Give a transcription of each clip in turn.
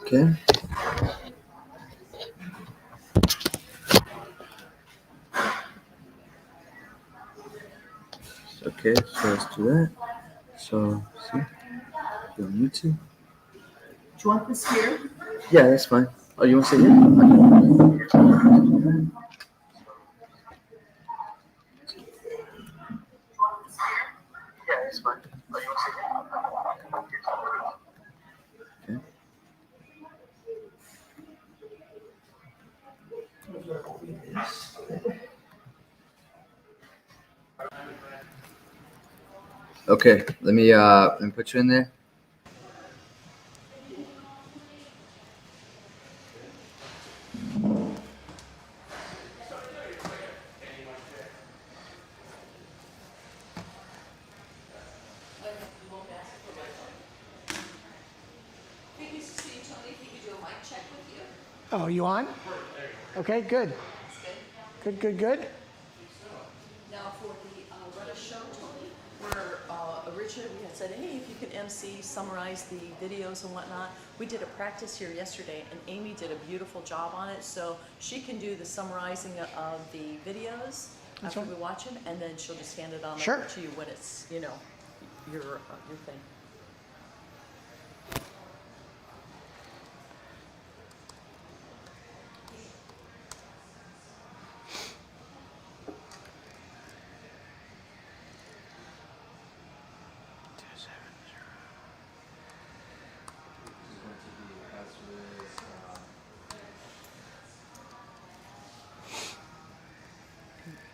Okay. Okay, so let's do that. So, see, you're on YouTube. Do you want this here? Yeah, that's fine. Oh, you want to sit here? Okay. Yeah, that's fine. Oh, you want to sit here? Okay, let me put you in there. Oh, you on? Okay, good. Good. Now for the Retta show, Tony, where originally we had said, hey, if you could MC, summarize the videos and whatnot. We did a practice here yesterday, and Amy did a beautiful job on it. So she can do the summarizing of the videos after we watch them, and then she'll just hand it on over to you when it's, your thing.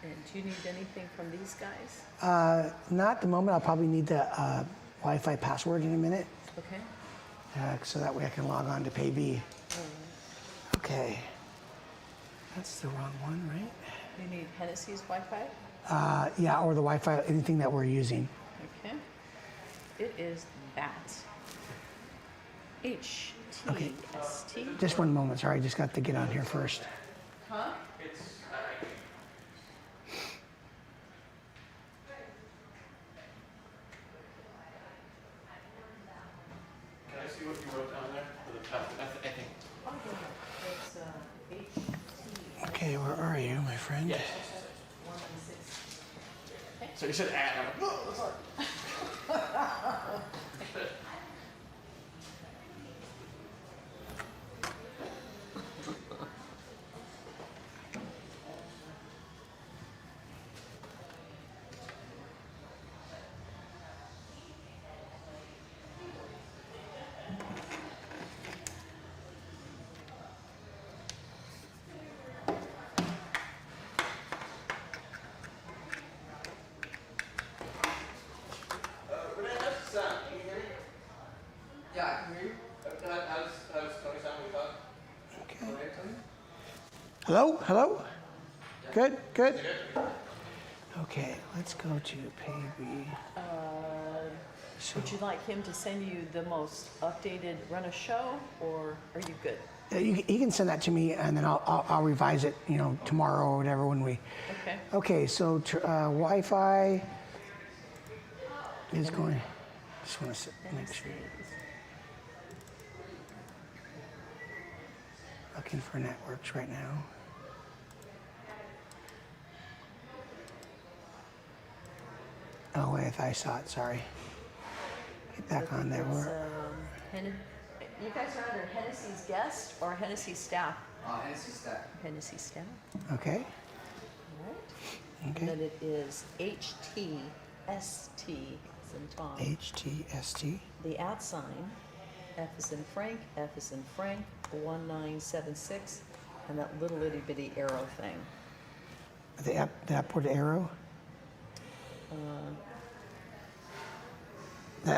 And do you need anything from these guys? Not at the moment. I'll probably need the Wi-Fi password in a minute, Okay. so that way I can log on to PayV. Okay. That's the wrong one, right? You need Hennessy's Wi-Fi? Yeah, or the Wi-Fi, anything that we're using. Okay. It is that. HTST. Just one moment. Sorry, I just got to get on here first. Huh? Can I see what you wrote down there for the top? I think. It's HT. Okay, where are you, my friend? Yes. 196. So you said at. I'm like, oh, that's hard. Renee, how's the sound? Can you hear me? Yeah, I can hear you. How's Tony sound when we talk? Okay. Okay, Tony? Hello? Good. Okay, let's go to PayV. Would you like him to send you the most updated run a show, or are you good? You can send that to me, and then I'll revise it, tomorrow or whatever when we. Okay. Okay, so Wi-Fi is going. Just want to make sure. Looking for networks right now. Oh wait, I saw it. Sorry. Get back on there. You guys are under Hennessy's guest or Hennessy staff? Hennessy stack. Hennessy staff. Okay. All right. Okay. And then it is HTST, as in Tom. HTST. The @ sign, F is in Frank, 1976, and that little itty bitty arrow thing. The upward arrow. The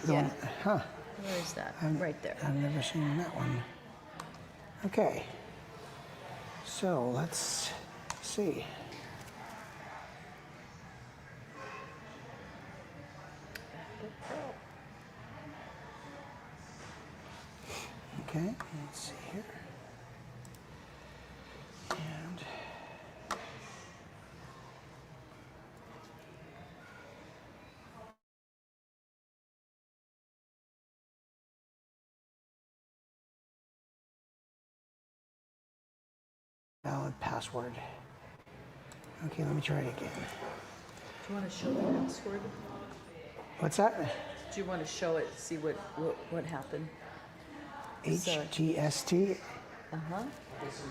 Yeah. one. Huh. Where is that? Right there. I've never seen that one. Okay. So let's see. Okay, let's see here. Valid password. Okay, let me try it again. Do you want to show the password? What's that? Do you want to show it, see what happened? HTST. It's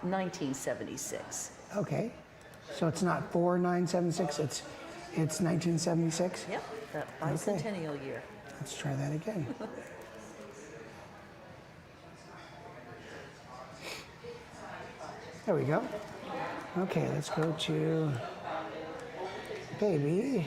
1976. Okay. So it's not 4976, it's 1976. Yep, that bicentennial year. Let's try that again. There we go. Okay, let's go to baby.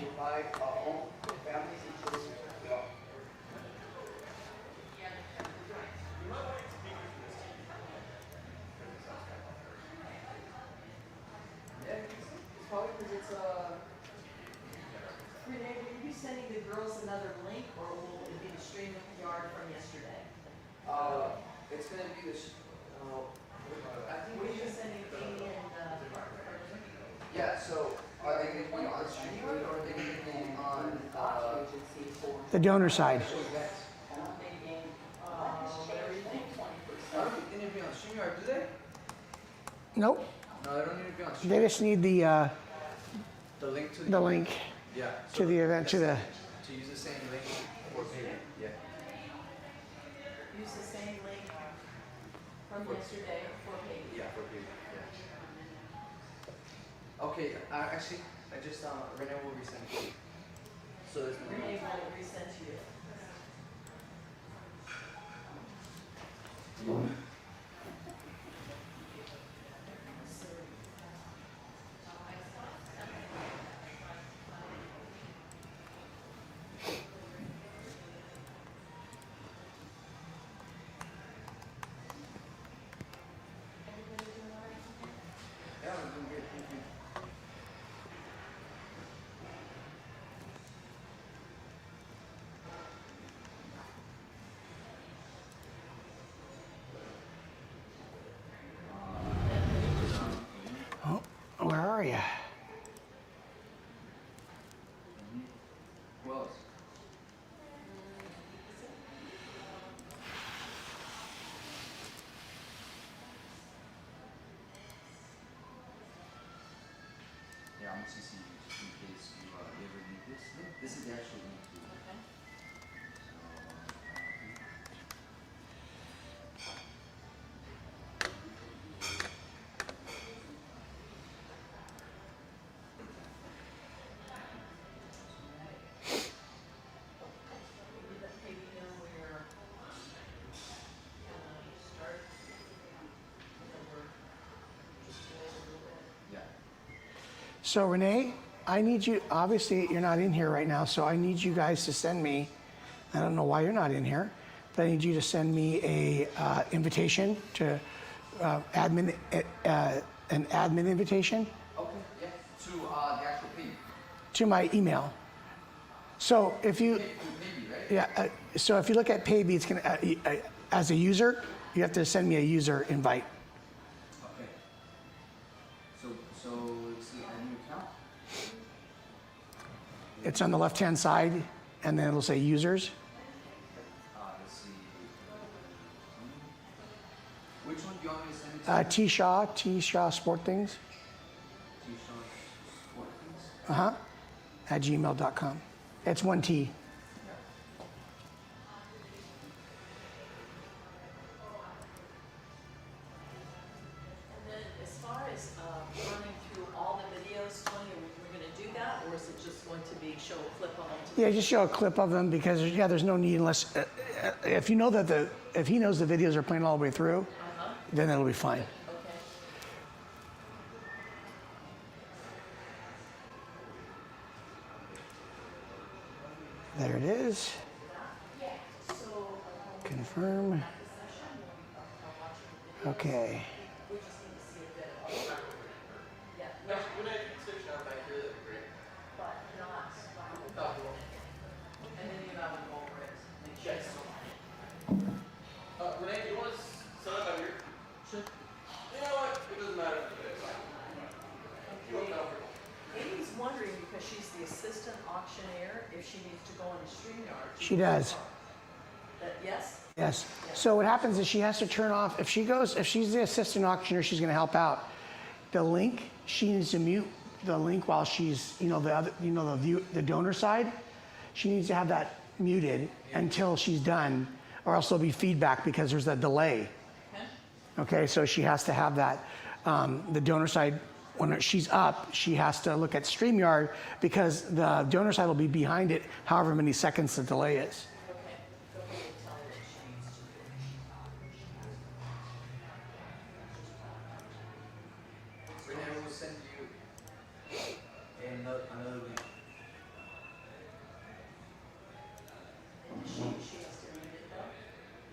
Probably because it's Renee, will you be sending the girls another link, or will it be the stream of the yard from yesterday? It's gonna be this. I think Will you be sending Amy and yeah. So are they gonna be on stream or are they gonna be on The donor side. show events? I don't think they need to be on StreamYard, do they? Nope. No, they don't need to be on StreamYard. They just need the link to the link yeah. to the event to the. To use the same link for payment. Yeah. use the same link from yesterday for payment? Yeah, for payment. Yeah. Okay. Actually, I just Renee will resend it. So there's no. Renee will resend to you. Yeah, I'm doing great. Thank you. Oh, where are you? Who else? Yeah, I'm gonna CC you just in case you ever need this. This is the actual link to it. Yeah. So Renee, I need you. Obviously, you're not in here right now, so I need you guys to send me. I don't know why you're not in here, but I need you to send me a invitation to admin, an admin invitation Okay. Yeah. To the actual payment. to my email. So if you, Maybe, right? yeah, so if you look at Paybe, it's gonna as a user, you have to send me a user invite. Okay. So it's a new account. It's on the left-hand side, and then it'll say users. Let's see. Which one do you want me to send it to? T Shaw Sport Things, T-Shaw Sport Things? at gmail.com. It's one T. And then as far as running through all the videos, Tony, are we going to do that, or is it just going to be show a clip of them? Yeah, just show a clip of them because yeah, there's no need unless if you know that if he knows the videos are playing all the way through, then it'll be fine. Okay. There it is. Confirm. Okay. Renee, if you could switch down back here, that'd be great. But not, Oh, cool. and then you have to go over it. Make sure it's Renee, do you want to set up out here? Should, You know what? It doesn't matter. It's fine. You don't know. Amy's wondering, because she's the assistant auctioneer, if she needs to go on the StreamYard. She does. Yes? Yes. So what happens is she has to turn off, if she's the assistant auctioneer, she's gonna help out. The link, she needs to mute the link while she's, the donor side. She needs to have that muted until she's done, or else there'll be feedback because there's a delay. Okay, so she has to have that. The donor side, when she's up, she has to look at StreamYard because the donor side will be behind it however many seconds the delay is. Renee will send you another link. She has to read it though.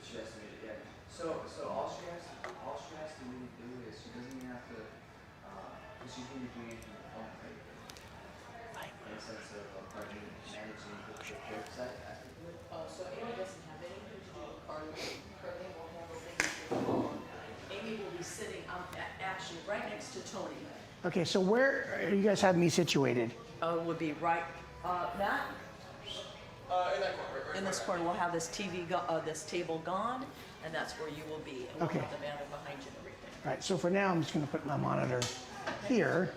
She has to make it, yeah. So all she has to really do is she doesn't even have to, because she's going to be doing it from the phone, right? In the sense of managing the website. So Amy doesn't have anything to do with Carly. Carly will handle things with the phone. Amy will be sitting, actually right next to Tony. Okay, so where are you guys have me situated? Would be right, Matt? In that corner, right In this corner, we'll have this this table gone, and that's where you will be. And we'll Okay. have the banner behind you and everything. All right, so for now, I'm just gonna put my monitor here.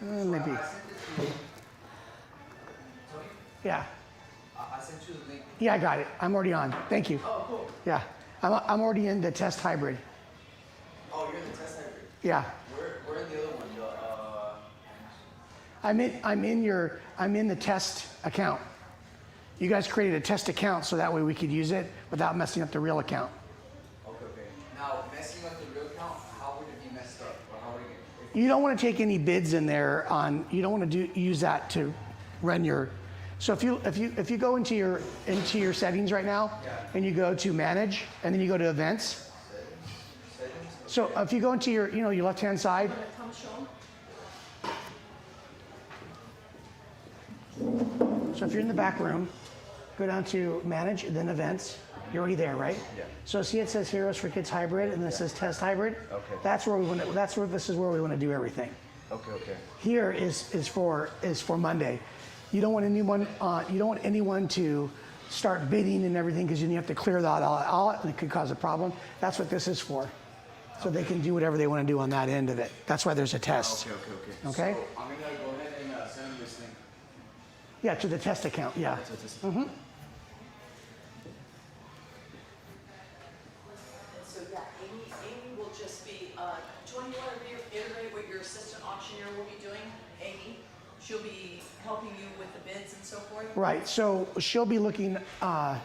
Maybe, I sent it to you. Tony, yeah. I sent you the link. Yeah, I got it. I'm already on. Thank you. Oh, cool. Yeah, I'm already in the test hybrid. Oh, you're in the test hybrid. Yeah, We're in the other one. I'm in the test account. You guys created a test account so that way we could use it without messing up the real account. Okay. Now, messing up the real account, how would it be messed up? Or how would it get, You don't want to take any bids in there on. You don't want to use that to run your. So if you go into your settings right now, and you go to manage, and then you go to events. So if you go into your your left hand side. Come show 'em. So if you're in the back room, go down to manage, then events. You're already there, right? Yeah. So see it says Heroes for Kids Hybrid, and then it says Test Hybrid. Okay. This is where we want to do everything. Okay. Here is for Monday. You don't want anyone to start bidding and everything because then you have to clear that all and it could cause a problem. That's what this is for. So they can do whatever they want to do on that end of it. That's why there's a test. Okay. Okay? So I'm gonna go ahead and send this link. Yeah, to the test account. Yeah. And so yeah, Amy will just be, Tony, you want to reiterate what your assistant auctioneer will be doing? Amy, she'll be helping you with the bids and so forth Right. So she'll be looking. at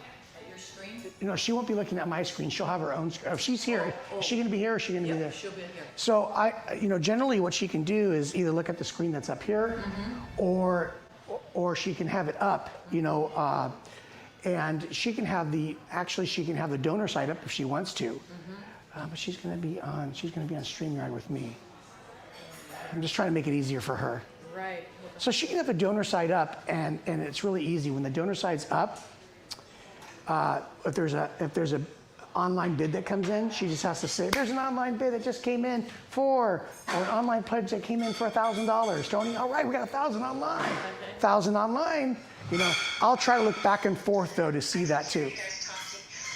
your screen? She won't be looking at my screen. She'll have her own screen. If she's here, is she going to be here or is she going to be Yeah, there? she'll be in here. So generally what she can do is either look at the screen that's up here, or she can have it up, and she can have the donor side up if she wants to, but she's going to be on StreamYard with me. I'm just trying to make it easier for her. Right. So she can have the donor side up, and it's really easy. When the donor side's up, if there's a online bid that comes in, she just has to say, "There's an online bid that just came in or an online pledge that came in for $1,000." Tony, all right, we got 1,000 online. 1,000 online. I'll try to look back and forth though to see that too.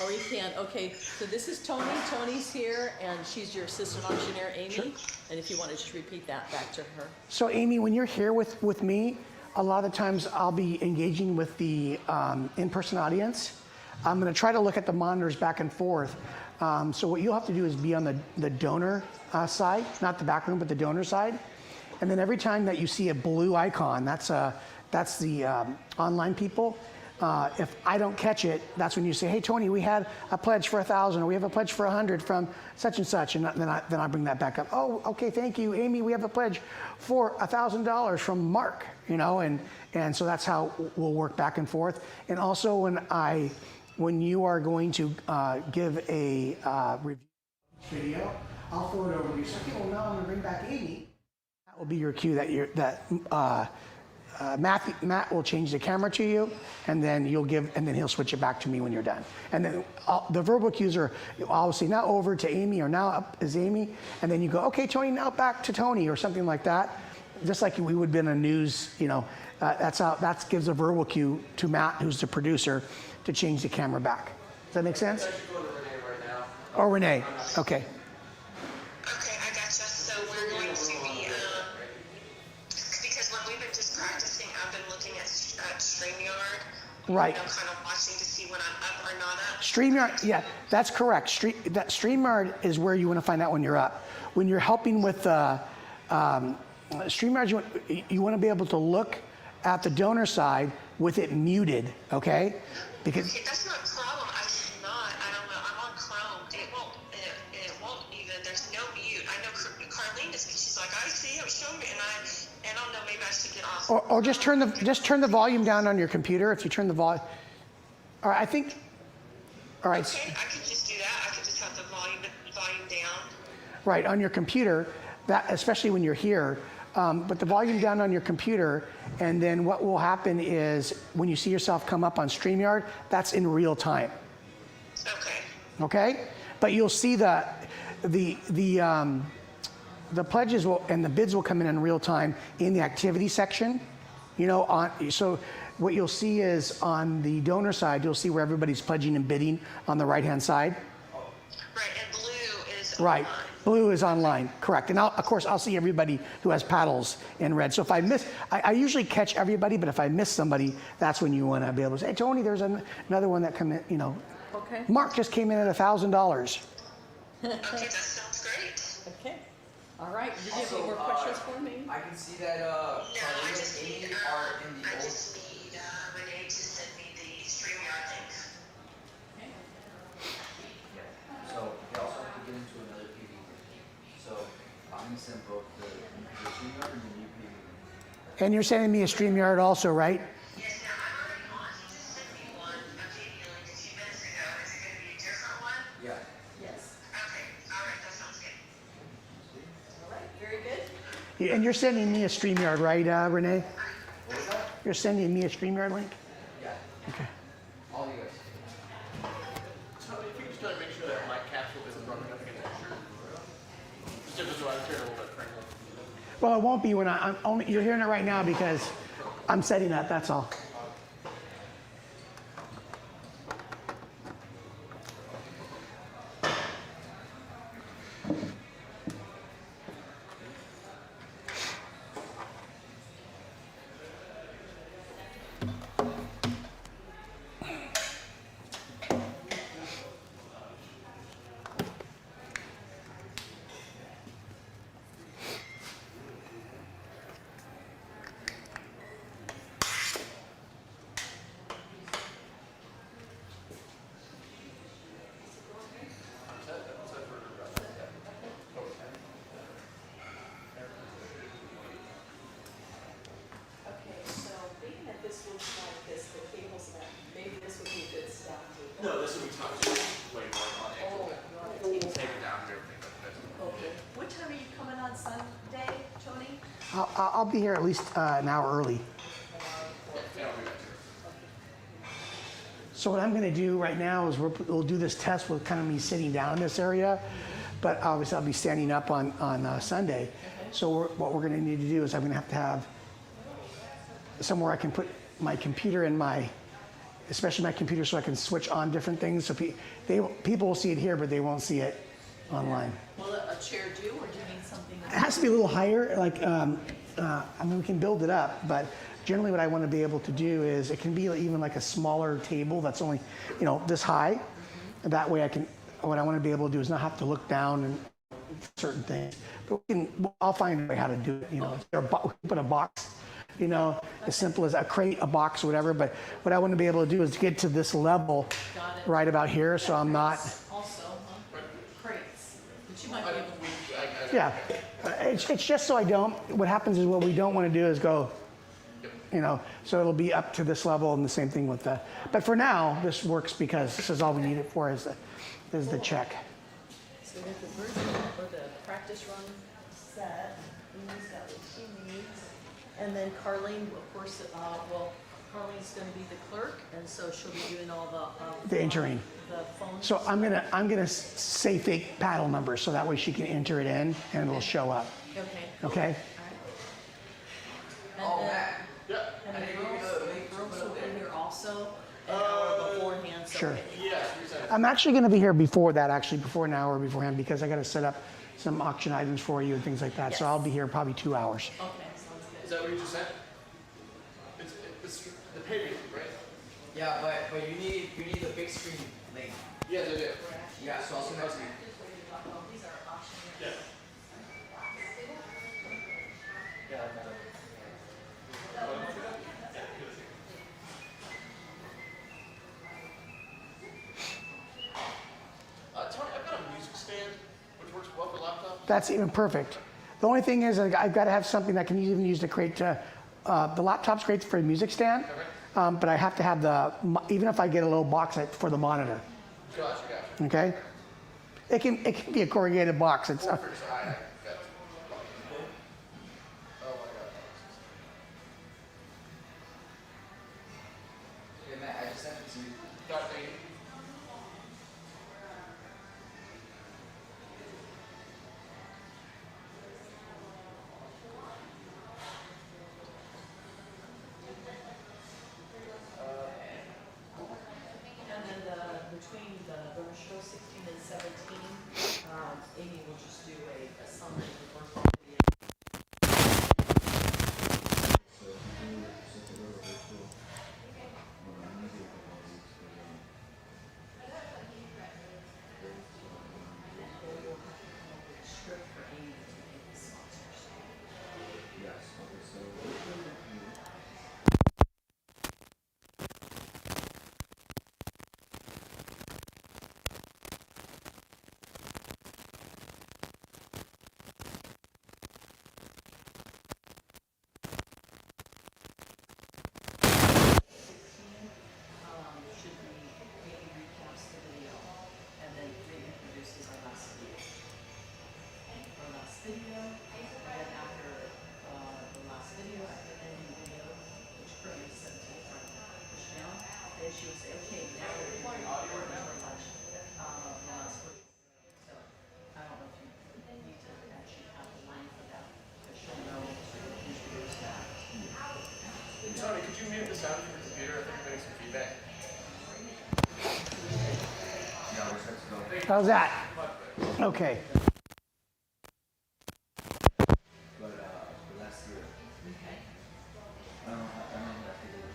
Oh, you can. Okay, so this is Tony. Tony's here, and she's your assistant auctioneer, Amy. Sure. And if you want to just repeat that back to her. So Amy, when you're here with me, a lot of times I'll be engaging with the in-person audience. I'm going to try to look at the monitors back and forth. So what you'll have to do is be on the donor side, not the back room, but the donor side. And then every time that you see a blue icon, that's the online people. If I don't catch it, that's when you say, "Hey Tony, we had a pledge for 1,000, or we have a pledge for 100 from such and such," and then I bring that back up. "Oh, okay, thank you, Amy. We have a pledge for $1,000 from Mark." And so that's how we'll work back and forth. And also when you are going to give a review video, I'll forward over to you. So, okay, well, now I'm going to bring back Amy. That will be your cue Matt will change the camera to you, and then he'll switch it back to me when you're done. And then the verbal cues are obviously now over to Amy, or now up is Amy, and then you go, "Okay, Tony, now back to Tony," or something like that. just like we would be in a news, that gives a verbal cue to Matt, who's the producer, to change the camera back. Does that make sense? I should go to Renee right now. Or Renee, okay. Okay, I gotcha. So we're going to be, because when we've been just practicing, I've been looking at StreamYard. Right. Kind of watching to see when I'm up or not up. StreamYard, yeah, that's correct. StreamYard is where you want to find out when you're up. When you're helping with StreamYard, you want to be able to look at the donor side with it muted, okay? Because Okay, that's not a problem. I cannot. I don't know. I'm on Chrome. It won't even. There's no mute. I know Carlene is. She's like, I see. It was showing me, and I don't know. Maybe I should get off. or just turn the volume down on your computer. If you turn the volume, all right. All right. Okay, I could just do that. I could just have the volume down. Right, on your computer, that especially when you're here, but the volume down on your computer, and then what will happen is when you see yourself come up on StreamYard, that's in real time, Okay. okay? But you'll see the pledges and the bids will come in real time in the activity section, so what you'll see is on the donor side, you'll see where everybody's pledging and bidding on the right-hand side. Right, and blue is Right. online. Blue is online, correct. And of course, I'll see everybody who has paddles in red. So if I miss, I usually catch everybody, but if I miss somebody, that's when you want to be able to say, hey, Tony, there's another one that come in, Okay. Mark just came in at $1,000. Okay, that sounds great. Okay. All right. Did you have Also, any more questions for me? I can see that No, Carlene I and just Amy need, are in the I old. just need Renee to send me the StreamYard link. So they also have to get into another PV. So I'm gonna send both the StreamYard and the new PV. And you're sending me a StreamYard also, right? Yes, now I'm already on. He just sent me one, a video link a few minutes ago. Is it going to be a different one? Yeah. Yes. Okay, all right, that sounds good. All right. Very good. And you're sending me a StreamYard, right, Renee? What was that? You're sending me a StreamYard link? Yeah. Okay. All you guys. Tony, if you just gotta make sure that my capsule isn't running up against your shirt. Just if it's right here a little bit, frankly. Well, it won't be when I'm only, you're hearing it right now because I'm setting that, that's all. Okay. So being that this looks like this, the cable's not, maybe this would be a good step to. No, this will be tough. Way more on it. Oh, you want to take. Take it down and everything. Okay. What time are you coming on Sunday, Tony? I'll be here at least an hour early. So what I'm going to do right now is we'll do this test with kind of me sitting down in this area, but obviously I'll be standing up on Sunday. So what we're going to need to do is I'm going to have somewhere I can put my computer and especially my computer, so I can switch on different things. So people will see it here, but they won't see it online. Will a chair do, or do you need something? It has to be a little higher. I mean, we can build it up, but generally what I want to be able to do is it can be even like a smaller table that's only, this high. And that way what I want to be able to do is not have to look down and certain things. But I'll find a way how to do it. Put a box, as simple as a crate, a box, whatever. But what I want to be able to do is to get to this level Got it. right about here, so I'm not. Also, crates. But you might be able to. Yeah, it's just so I don't. What happens is what we don't want to do is go. So it'll be up to this level, and the same thing with the. But for now, this works because this is all we need it for is the check. So we got the virtual or the practice run set. Amy's got what she needs. And then Carlene, of course, Carlene's going to be the clerk, and so she'll be doing all The entering. The phone. So I'm gonna say fake paddle numbers so that way she can enter it in and it'll show up. Okay. Cool. Okay. All right. And Oh, then, Matt. Yeah. and I the didn't give you girls the link. will be here also an hour beforehand. So Sure. Yes, we said. I'm actually going to be here before that, actually, before an hour beforehand, because I got to set up some auction items for you and things like that. So Yes. I'll be here probably 2 hours. Okay, sounds good. Is that what you just said? It's the pay rate, right? Yeah, but you need the big screen link. Yes, I do. Yeah, so I'll send that to you. These are auction. Yeah. Yeah, I got it. Tony, I've got a music stand which works well for laptop. That's even perfect. The only thing is I've got to have something that can even use to create, the laptop's great for a music stand, but I have to have even if I get a little box for the monitor, Gotcha. okay? It can be a corrugated box. It's, I got it. Oh my god. Yeah, Matt, I just sent it to you. Got it, thank you. And then between the Burner Show 16 and 17, Amy will just do a summary of the virtual video. Script for Amy to make the sponsors. Should be Amy recaps the video and then reintroduces our last video. Our last video, and then after the last video, after the ending video, which currently is 17 from push down, then she will say, okay, now we're going to our lunch, the last virtual. So I don't know if you need to actually have the line for that, but she'll know to introduce that. Tony, could you mute the sound of your computer? I think I'm getting some feedback. how's that? Okay. But last year, Okay. I don't know what I figured.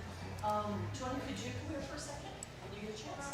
Tony, could you come here for a second when you get a chance?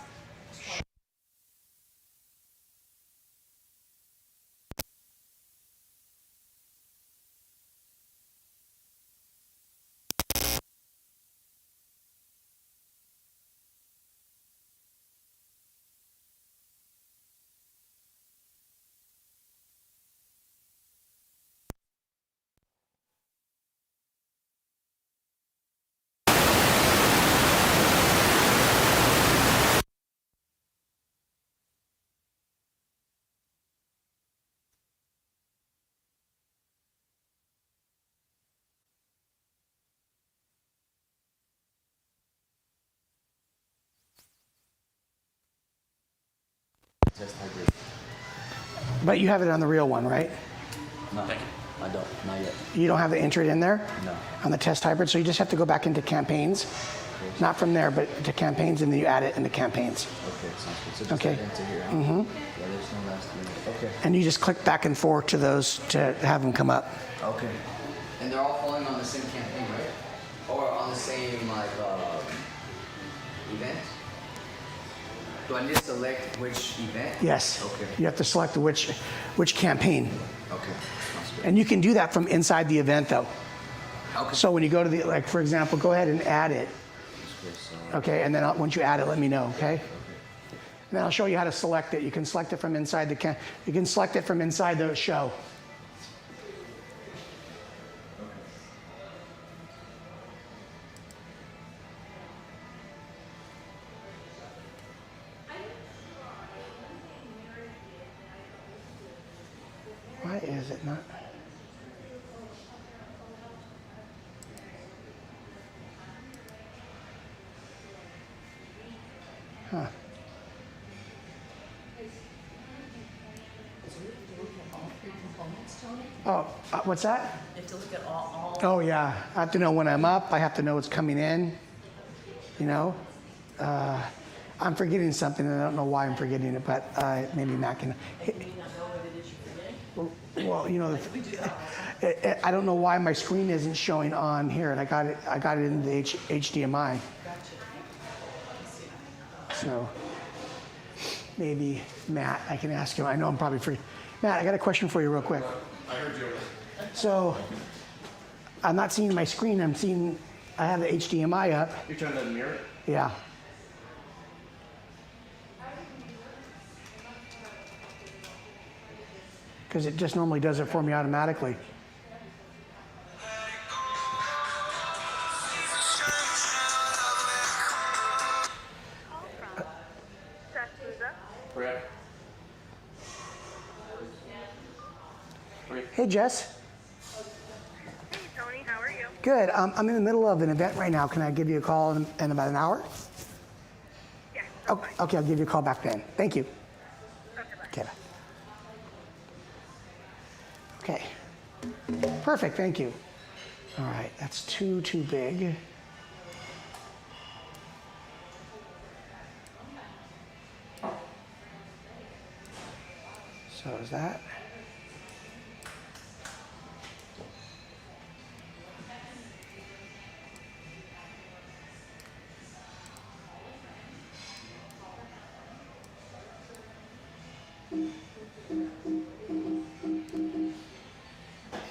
Test hybrid. But you have it on the real one, right? No, I don't. Not yet. You don't have it entered in there? No. On the test hybrid, so you just have to go back into campaigns. Not from there, but to campaigns, and then you add it into campaigns. Okay, sounds good. So just Okay. add into here. Huh? Yeah, there's no last year. Okay. And you just click back and forth to those to have them come up. Okay. And they're all falling on the same campaign, right? Or on the same event? Do I need to select which event? Yes. Okay. You have to select which campaign. Okay. Sounds good. And you can do that from inside the event, though. Okay. So when you go to the, like, for example, go ahead and add it. Okay, and then once you add it, let me know, okay? And then I'll show you how to select it. You can select it from inside you can select it from inside the show. Why is it not? Huh. Is it really to look at all three components, Tony? Oh, what's that? You have to look at all Oh, yeah. I have to know when I'm up. I have to know what's coming in. You know? I'm forgetting something, and I don't know why I'm forgetting it, but maybe Matt can. you may not know what it is you're forgetting. Well, you know, We do that. I don't know why my screen isn't showing on here, and I got it in the HDMI. Gotcha. Let's see. So maybe Matt, I can ask him. I know I'm probably free. Matt, I got a question for you real quick. I heard you. So I'm not seeing my screen. I have the HDMI up. You're trying to mirror it? Yeah. Because it just normally does it for me automatically. Correct. Hey, Jess. Hey, Tony, how are you? Good. I'm in the middle of an event right now. Can I give you a call in about an hour? Yeah. Oh, okay, I'll give you a call back then. Thank you. Okay, bye. Okay. Okay. Perfect, thank you. All right, that's too big. So is that?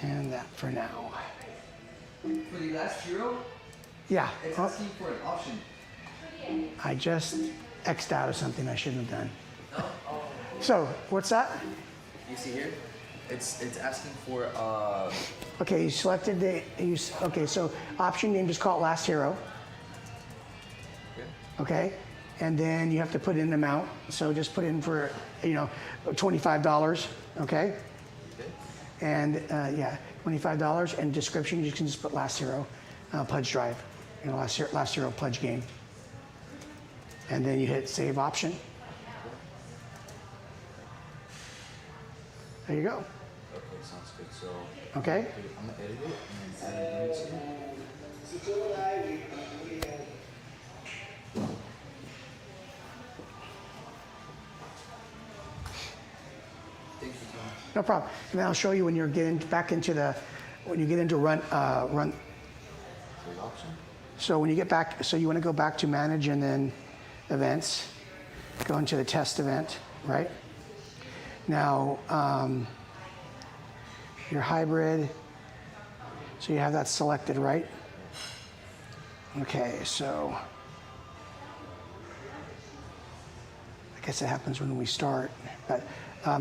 And that for now. For the last hero, Yeah, it's oh, asking for an option. I just X'd out of something I shouldn't have done. So, what's that? You see here? It's asking for Okay, you selected okay, so option name, just call it last hero. Okay, and then you have to put in the amount. So just put in for, $25, okay? And yeah, $25, and description, you can just put last hero pledge drive, last hero pledge game. And then you hit save option. There you go. Okay, sounds good. So Okay? I'm gonna edit it and add an image here. Thank you, Tom. No problem. And then I'll show you when you're getting back into when you get into run. Save option. So when you get back, so you want to go back to manage and then events, go into the test event, right? Now, your hybrid, so you have that selected, right? Okay, so I guess it happens when we start, but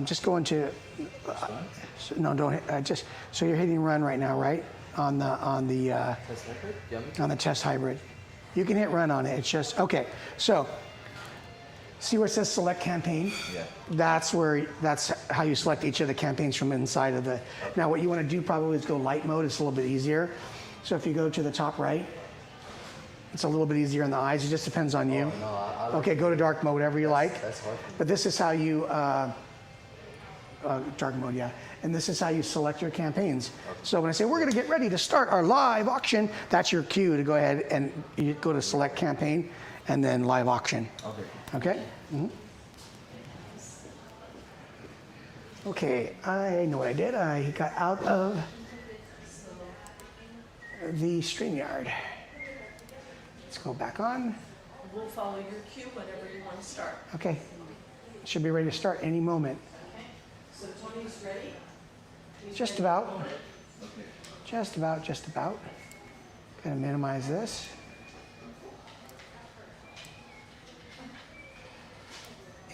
just go into, no, don't, so you're hitting run right now, right? On the Test hybrid? Yummy. on the test hybrid. You can hit run on it. It's just, okay. So, see where it says select campaign? Yeah. That's how you select each of the campaigns from inside of the. Now, what you want to do probably is go light mode. It's a little bit easier. So if you go to the top right, it's a little bit easier on the eyes. It just depends on you. No, I Okay, go to dark mode, whatever you like. That's hard. But this is how you, dark mode, yeah. And this is how you select your campaigns. So when I say we're going to get ready to start our live auction, that's your cue to go ahead and you go to select campaign and then live auction. Okay. Okay? Mhm. Okay, I know what I did. I got out of the StreamYard. Let's go back on. We'll follow your cue whenever you want to start. Okay. Should be ready to start any moment. So Tony's ready? Just about. Just about. Gonna minimize this.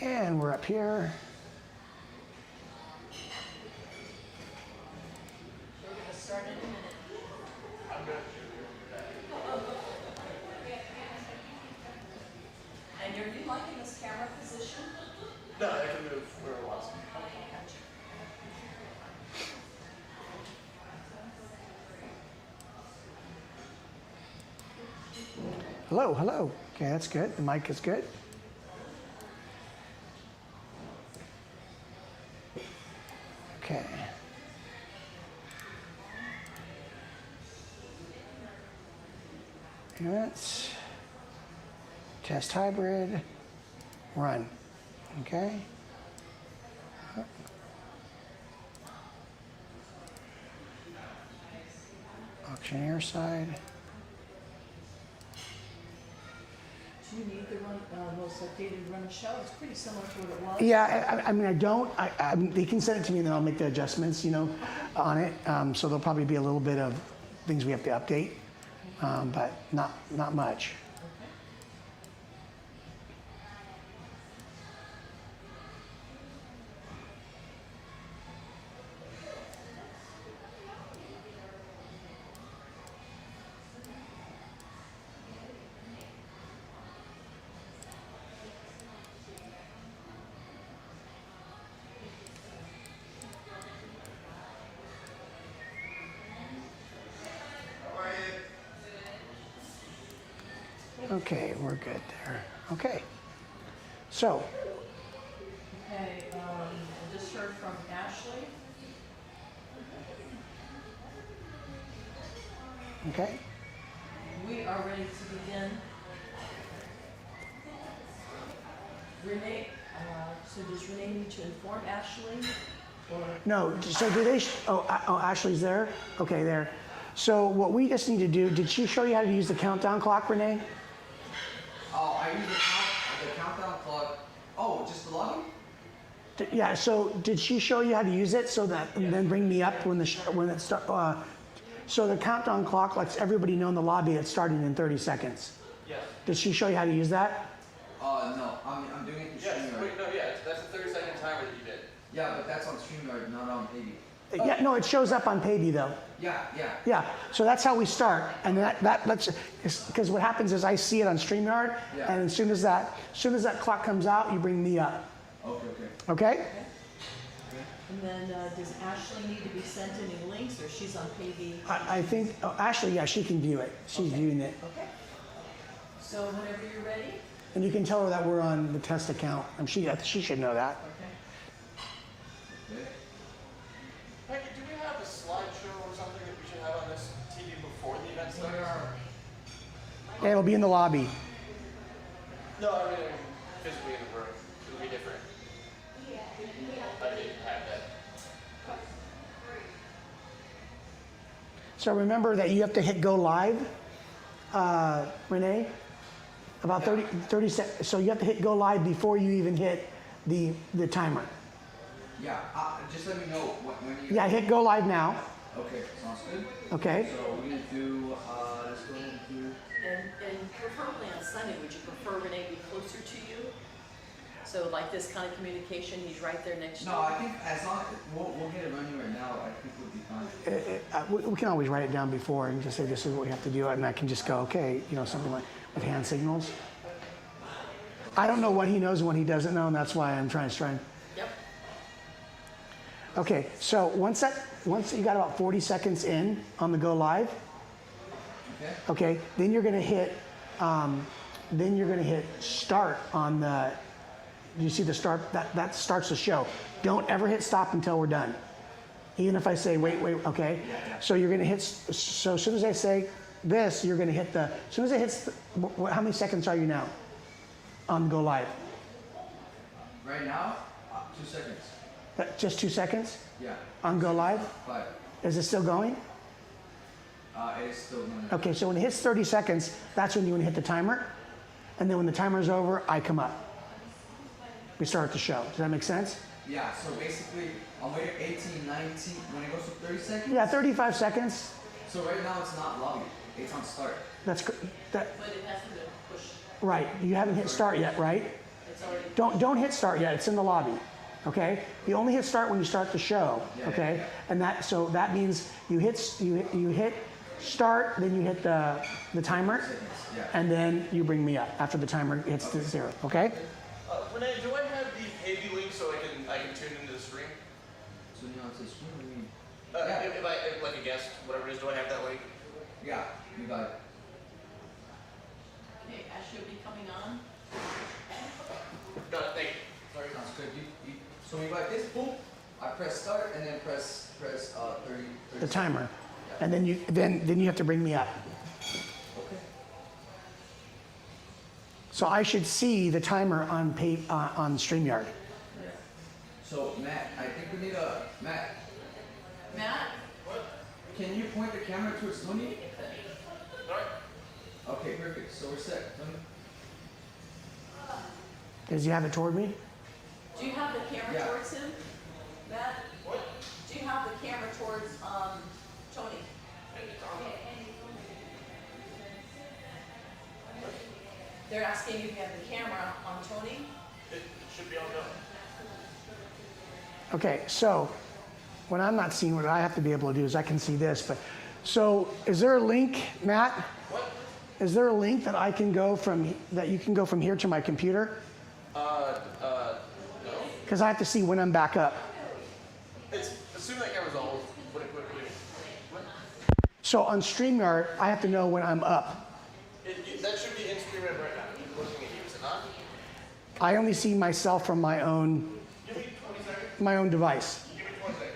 And we're up here. We're going to start in a minute. And are you liking this camera position? No, I can move where it wants. Okay, gotcha. Hello, hello. Okay, that's good. The mic is good. Okay. Units. Test hybrid. Run. Okay. Auctioneer side. Do you need the most updated run of show? It's pretty similar to what it was. Yeah, I mean, I don't. They can send it to me, and then I'll make the adjustments, on it. So there'll probably be a little bit of things we have to update, but not much. Okay, we're good there. Okay. So, Okay, I just heard from Ashley. okay. We are ready to begin. Renee, so does Renee need to inform Ashley? Or No, so do they, oh, Ashley's there? Okay, there. So what we just need to do, did she show you how to use the countdown clock, Renee? Oh, I use the countdown clock. Oh, just the login? Yeah, so did she show you how to use it so that, and then bring me up when it start, so the countdown clock lets everybody know in the lobby it's starting in 30 seconds. Yes. Did she show you how to use that? No, I'm doing it in Yes. StreamYard. Wait, no, yeah. That's a 30-second timer that you did. Yeah, but that's on StreamYard, not on Payview. Yeah, no, it shows up on Paybe though. Yeah. Yeah, so that's how we start, and that lets, because what happens is I see it on StreamYard, Yeah. and as soon as that clock comes out, you bring me up, Okay. okay? And then does Ashley need to be sent any links, or she's on PayD? I think, Ashley, yeah, she can view it, she's viewing it. Okay. So whenever you're ready. And you can tell her that we're on the test account, and she should know that. Okay. Becky, do we have a slideshow or something that we should have on this TV before the event starts? Yeah, it'll be in the lobby. No, I mean physically in the room. It'll be different. I didn't have that. So remember that you have to hit go live, Renee, about 30 seconds. So you have to hit go live before you even hit the timer. Yeah, just let me know when you... Yeah, hit go live now, Okay, sounds good. okay? So we're gonna do, let's go ahead and do... And preferably on Sunday, would you prefer Renee be closer to you? So like this kind of communication, he's right there next to you? No, I think as long, we'll get it running right now, I think we'll be fine. We can always write it down before and just say this is what we have to do, and I can just go, okay, something like with hand signals. I don't know what he knows and what he doesn't know, and that's why I'm trying. Yep. Okay, so once you got about 40 seconds in on the go live, okay, then you're gonna hit start on the. Do you see the start? That starts the show. Don't ever hit stop until we're done. Even if I say wait, okay. So you're gonna hit. So as soon as I say this, you're gonna hit the. As soon as it hits, how many seconds are you now on go live? Right now, 2 seconds. Just 2 seconds Yeah, on go live. 5. Is it still going? It is still going. Okay, so when it hits 30 seconds, that's when you want to hit the timer. And then when the timer's over, I come up. We start the show. Does that make sense? Yeah, so basically, I'm waiting 18, 19, when it goes to 30 seconds? Yeah, 35 seconds. So right now it's not lobby, it's on start. That, But it hasn't been pushed. right. You haven't hit start yet, right? It's already. Don't hit start yet. It's in the lobby. Okay? You only hit start when you start the show. Okay? And that means you hit start, then you hit the timer, and then you bring me up after the timer hits to 0. Okay? Renee, do I have the Payview link so I can tune into the stream? So you know, it's stream, I mean, If I like a guest, whatever it is, do I have that link? yeah, you got it. Okay, Ashley will be coming on. Got it, thank you. Sorry. Sounds good. So we got this, boom, I press start and then press 30 The timer. And then you have to bring me up. Okay. So I should see the timer on StreamYard. So Matt, I think we need a Matt. Matt? Can you point the camera towards Tony? Okay, perfect. So we're set. Tony. Does he have it toward me? Do you have the camera Yeah. towards him, Matt? What? Do you have the camera towards Tony? They're asking if you have the camera on Tony. It should be on go. Okay, so when I'm not seeing what I have to be able to do is I can see this, but so is there a link, Matt? What? Is there a link that I can go from, that you can go from here to my computer? No. Because I have to see when I'm back up. It's assuming that camera's on. What do you mean? What? So on StreamYard, I have to know when I'm up. That should be in StreamYard right now. You're looking at you, is it not? I only see myself from my own Give me 20 seconds. my own device. Give me 20 seconds.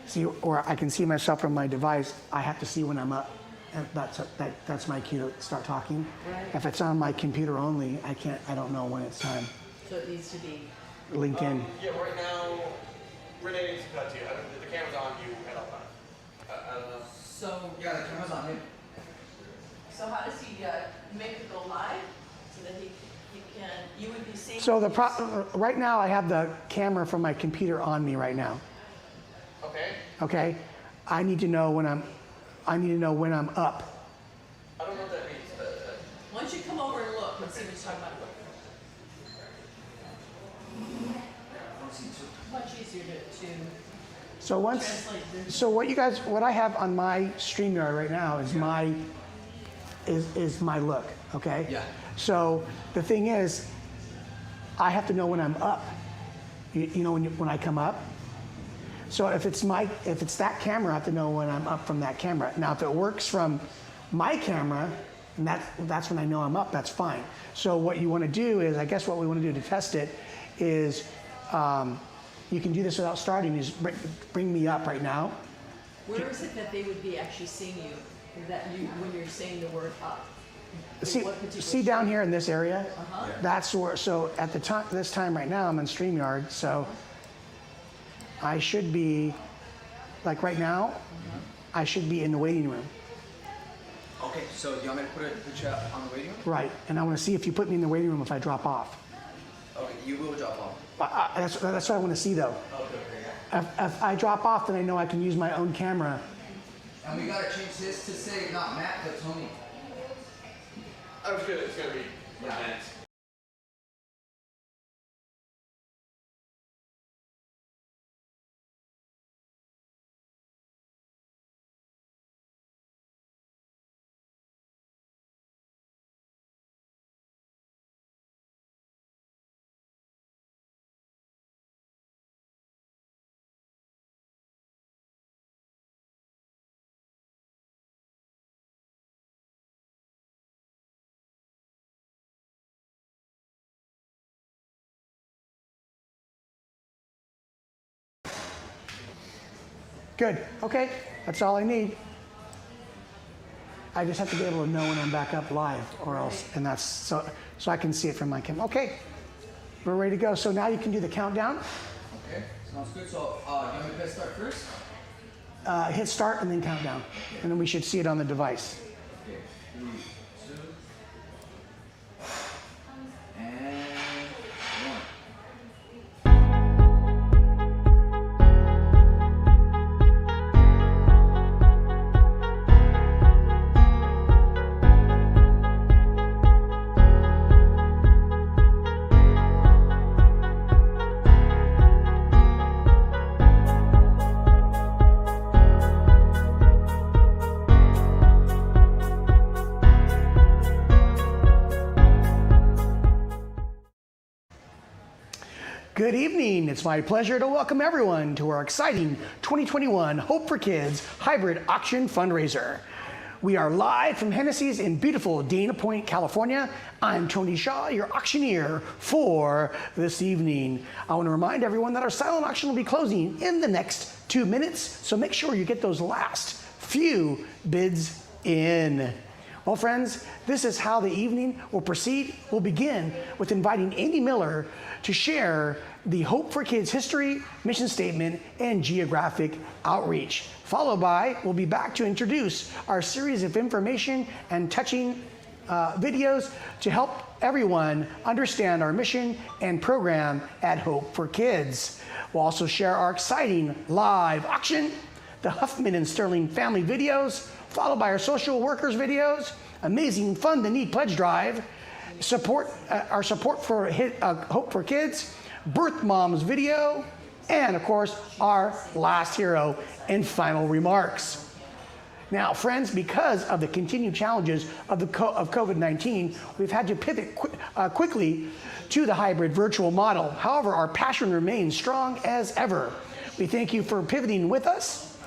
See, or I can see myself from my device. I have to see when I'm up. And that's my cue to start talking. Right. If it's on my computer only, I don't know when it's time. So it needs to be. Linked in. Yeah, right now, Renee needs to cut to you. The camera's on you at all times. I don't know. So, Yeah, the camera's on him. so how does he make it go live so that he can, you would be seeing? So right now I have the camera from my computer on me right now. Okay. Okay? I need to know when I'm up. I don't know what that means. Why don't you come over and look and see what he's talking about? Much easier to So translate this. so what I have on my StreamYard right now is my look, okay? Yeah. So the thing is, I have to know when I'm up. You know when I come up. So if it's that camera, I have to know when I'm up from that camera. Now if it works from my camera, and that's when I know I'm up, that's fine. So what you want to do is, I guess what we want to do to test it is, you can do this without starting, is bring me up right now. Where is it that they would be actually seeing you, when you're saying the word up? See, What particular see down here in this area? Uh-huh. That's where, so at the time, this time right now, I'm in StreamYard, so I should be, like right now, I should be in the waiting room. Okay, so you want me to put you on the waiting room? Right, and I want to see if you put me in the waiting room if I drop off. Okay, you will drop off. That's what I want to see though. If I drop off, then I know I can use my own camera. And we gotta change this to say not Matt, but Tony. It's gonna be intense. Good, okay, that's all I need. I just have to be able to know when I'm back up live or else, and that's, so I can see it from my camera. Okay, we're ready to go. So now you can do the countdown. Okay, sounds good. So, you want me to press start first? Hit start and then countdown, and then we should see it on the device. Okay, 3, 2, and 1. Good evening. It's my pleasure to welcome everyone to our exciting 2021 Hope for Kids Hybrid Auction Fundraiser. We are live from Hennessy's in beautiful Dana Point, California. I'm Tony Shaw, your auctioneer for this evening. I want to remind everyone that our silent auction will be closing in the next 2 minutes, so make sure you get those last few bids in. Well, friends, this is how the evening will proceed. We'll begin with inviting Amy Miller to share the Hope for Kids history, mission statement, and geographic outreach. Followed by, we'll be back to introduce our series of information and touching videos to help everyone understand our mission and program at Hope for Kids. We'll also share our exciting live auction, the Huffman and Sterling family videos, followed by our social workers videos, amazing Fund the Need pledge drive, our support for Hope for Kids, Birth Moms video, and of course, our last hero and final remarks. Now, friends, because of the continued challenges of COVID-19, we've had to pivot quickly to the hybrid virtual model. However, our passion remains strong as ever. We thank you for pivoting with us,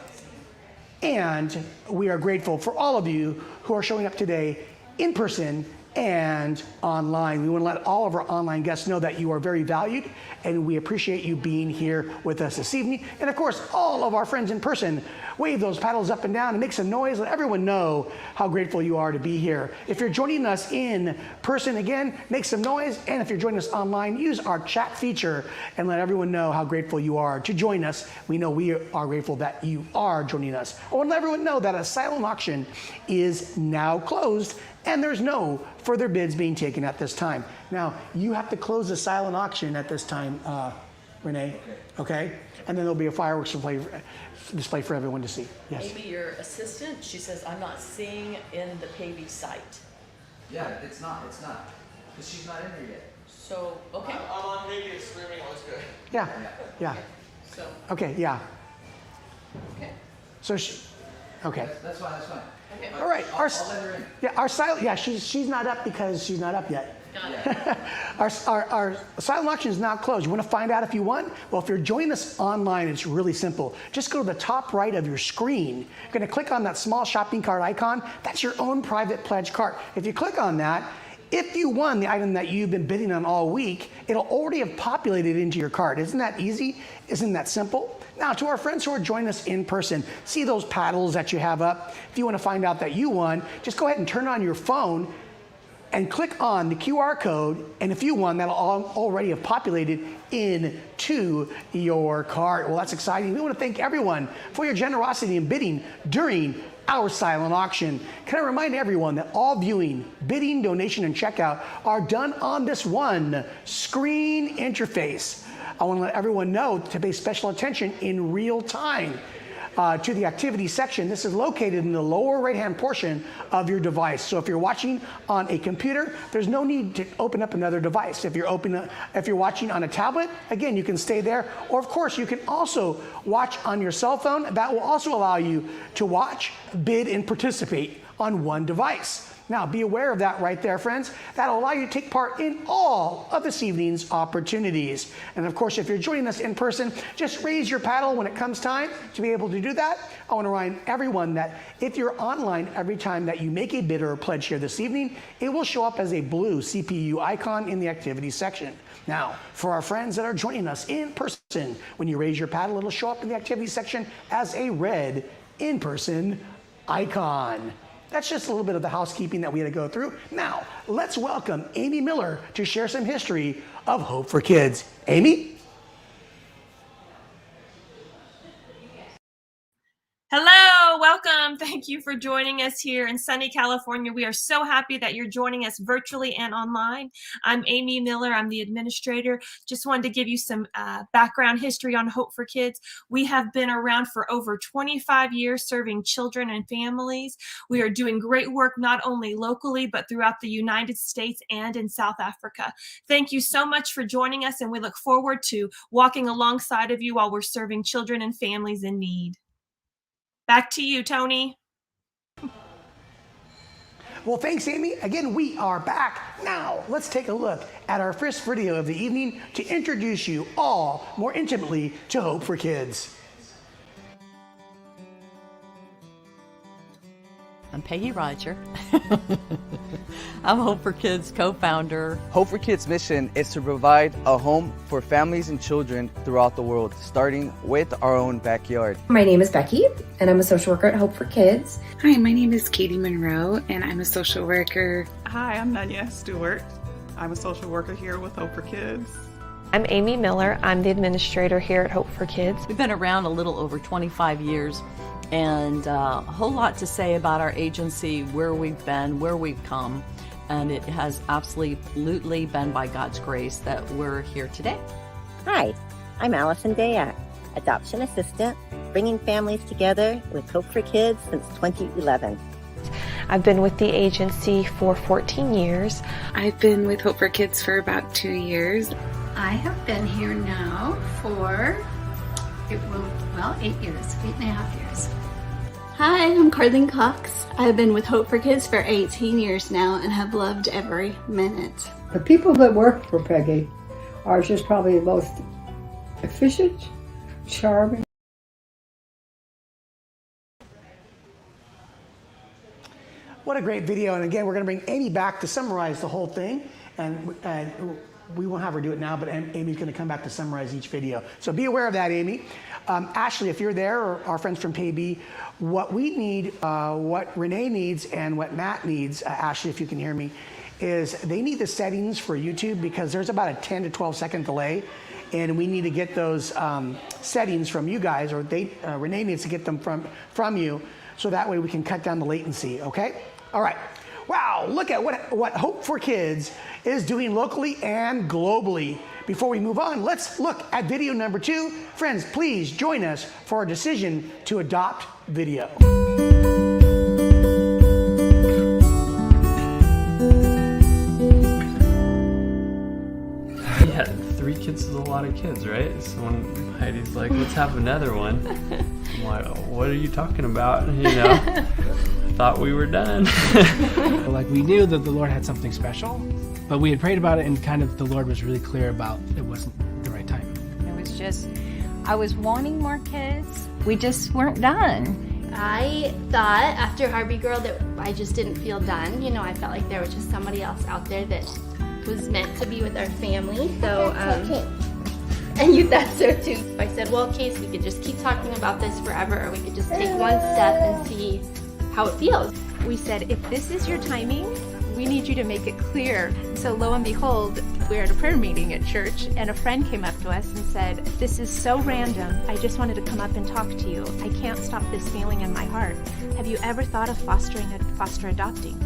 and we are grateful for all of you who are showing up today in person and online. We want to let all of our online guests know that you are very valued, and we appreciate you being here with us this evening. And of course, all of our friends in person, wave those paddles up and down and make some noise. Let everyone know how grateful you are to be here. If you're joining us in person, again, make some noise. And if you're joining us online, use our chat feature and let everyone know how grateful you are to join us. We know we are grateful that you are joining us. I want to let everyone know that a silent auction is now closed, and there's no further bids being taken at this time. Now, you have to close the silent auction at this time, Renee, okay? And then there'll be a fireworks display for everyone to see. Yes. Amy, your assistant, she says, I'm not seeing in the Pavey site. Yeah, it's not, because she's not in there yet. So, okay, I'm on maybe it's streaming, looks good. Yeah. so, Okay, yeah. okay, So, okay. That's fine. okay. All right. I'll let her in. Yeah, our silent. Yeah, she's not up because she's not up yet. Our silent auction is now closed. You want to find out if you won? Well, if you're joining us online, it's really simple. Just go to the top right of your screen. You're going to click on that small shopping cart icon. That's your own private pledge cart. If you click on that, if you won the item that you've been bidding on all week, it'll already have populated into your cart. Isn't that easy? Isn't that simple? Now, to our friends who are joining us in person, see those paddles that you have up? If you want to find out that you won, just go ahead and turn on your phone and click on the QR code, and if you won, that'll already have populated into your cart. Well, that's exciting. We want to thank everyone for your generosity in bidding during our silent auction. Can I remind everyone that all viewing, bidding, donation, and checkout are done on this one screen interface. I want to let everyone know to pay special attention in real time to the activity section. This is located in the lower right-hand portion of your device. So if you're watching on a computer, there's no need to open up another device. If you're watching on a tablet, again, you can stay there. Or of course, you can also watch on your cell phone. That will also allow you to watch, bid, and participate on one device. Now, be aware of that right there, friends. That'll allow you to take part in all of this evening's opportunities. And of course, if you're joining us in person, just raise your paddle when it comes time to be able to do that. I want to remind everyone that if you're online every time that you make a bid or a pledge here this evening, it will show up as a blue CPU icon in the activities section. Now, for our friends that are joining us in person, when you raise your paddle, it'll show up in the activities section as a red in-person icon. That's just a little bit of the housekeeping that we had to go through. Now, let's welcome Amy Miller to share some history of Hope for Kids. Amy? Hello, welcome. Thank you for joining us here in sunny California. We are so happy that you're joining us virtually and online. I'm Amy Miller. I'm the administrator. Just wanted to give you some background history on Hope for Kids. We have been around for over 25 years serving children and families. We are doing great work not only locally, but throughout the United States and in South Africa. Thank you so much for joining us, and we look forward to walking alongside of you while we're serving children and families in need. Back to you, Tony. Well, thanks, Amy. Again, we are back. Now, let's take a look at our first video of the evening to introduce you all more intimately to Hope for Kids. I'm Peggy Roger. I'm Hope for Kids co-founder. Hope for Kids' mission is to provide a home for families and children throughout the world, starting with our own backyard. My name is Becky, and I'm a social worker at Hope for Kids. Hi, my name is Katie Monroe, and I'm a social worker. Hi, I'm Nanya Stewart. I'm a social worker here with Hope for Kids. I'm Amy Miller. I'm the administrator here at Hope for Kids. We've been around a little over 25 years and a whole lot to say about our agency, where we've been, where we've come, and it has absolutely been by God's grace that we're here today. Hi, I'm Allison Dayak, adoption assistant, bringing families together with Hope for Kids since 2011. I've been with the agency for 14 years. I've been with Hope for Kids for about 2 years. I have been here now for, 8 years, 8.5 years. Hi, I'm Carlene Cox. I've been with Hope for Kids for 18 years now and have loved every minute. The people that work for Peggy are just probably the most efficient, charming. What a great video. And again, we're going to bring Amy back to summarize the whole thing. And we won't have her do it now, but Amy's going to come back to summarize each video. So be aware of that, Amy. Ashley, if you're there, or our friends from PayB, what we need, what Renee needs, and what Matt needs, Ashley, if you can hear me, is they need the settings for YouTube because there's about a 10 to 12 second delay. And we need to get those settings from you guys, or Renee needs to get them from you, so that way we can cut down the latency, okay? All right. Wow, look at what Hope for Kids is doing locally and globally. Before we move on, let's look at video number 2. Friends, please join us for our decision to adopt video. Yeah, 3 kids is a lot of kids, right? So when Heidi's like, let's have another one, I'm like, oh, what are you talking about? You know, thought we were done. Like, we knew that the Lord had something special, but we had prayed about it, and kind of the Lord was really clear about it wasn't the right time. It was just, I was wanting more kids. We just weren't done. I thought after Harvey Girl that I just didn't feel done. You know, I felt like there was just somebody else out there that was meant to be with our family. So, and you thought so too. I said, well, Case, we could just keep talking about this forever, or we could just take one step and see how it feels. We said, if this is your timing, we need you to make it clear. So lo and behold, we were at a prayer meeting at church, and a friend came up to us and said, this is so random. I just wanted to come up and talk to you. I can't stop this feeling in my heart. Have you ever thought of foster adopting?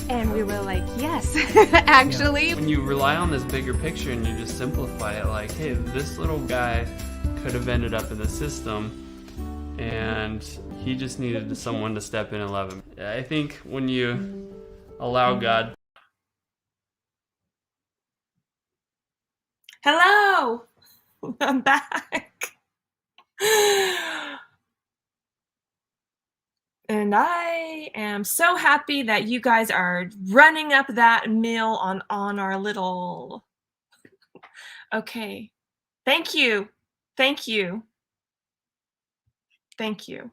And we were like, yes, actually. When you rely on this bigger picture and you just simplify it, like, hey, this little guy could have ended up in the system, and he just needed someone to step in and love him. I think when you allow God. Hello, I'm back. And I am so happy that you guys are running up that mill on our little. Okay. Thank you. Thank you. Thank you.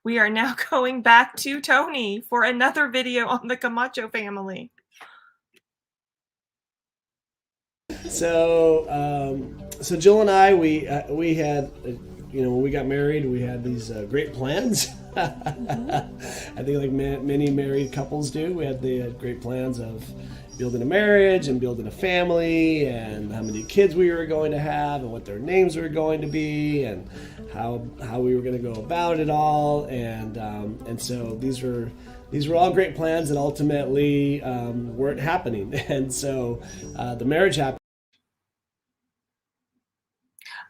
We are now going back to Tony for another video on the Camacho family. So, so Jill and I, we had, you know, when we got married, we had these great plans. I think like many married couples do. We had the great plans of building a marriage and building a family, and how many kids we were going to have, and what their names were going to be, and how we were going to go about it all. And so these were all great plans that ultimately weren't happening. And so the marriage happened.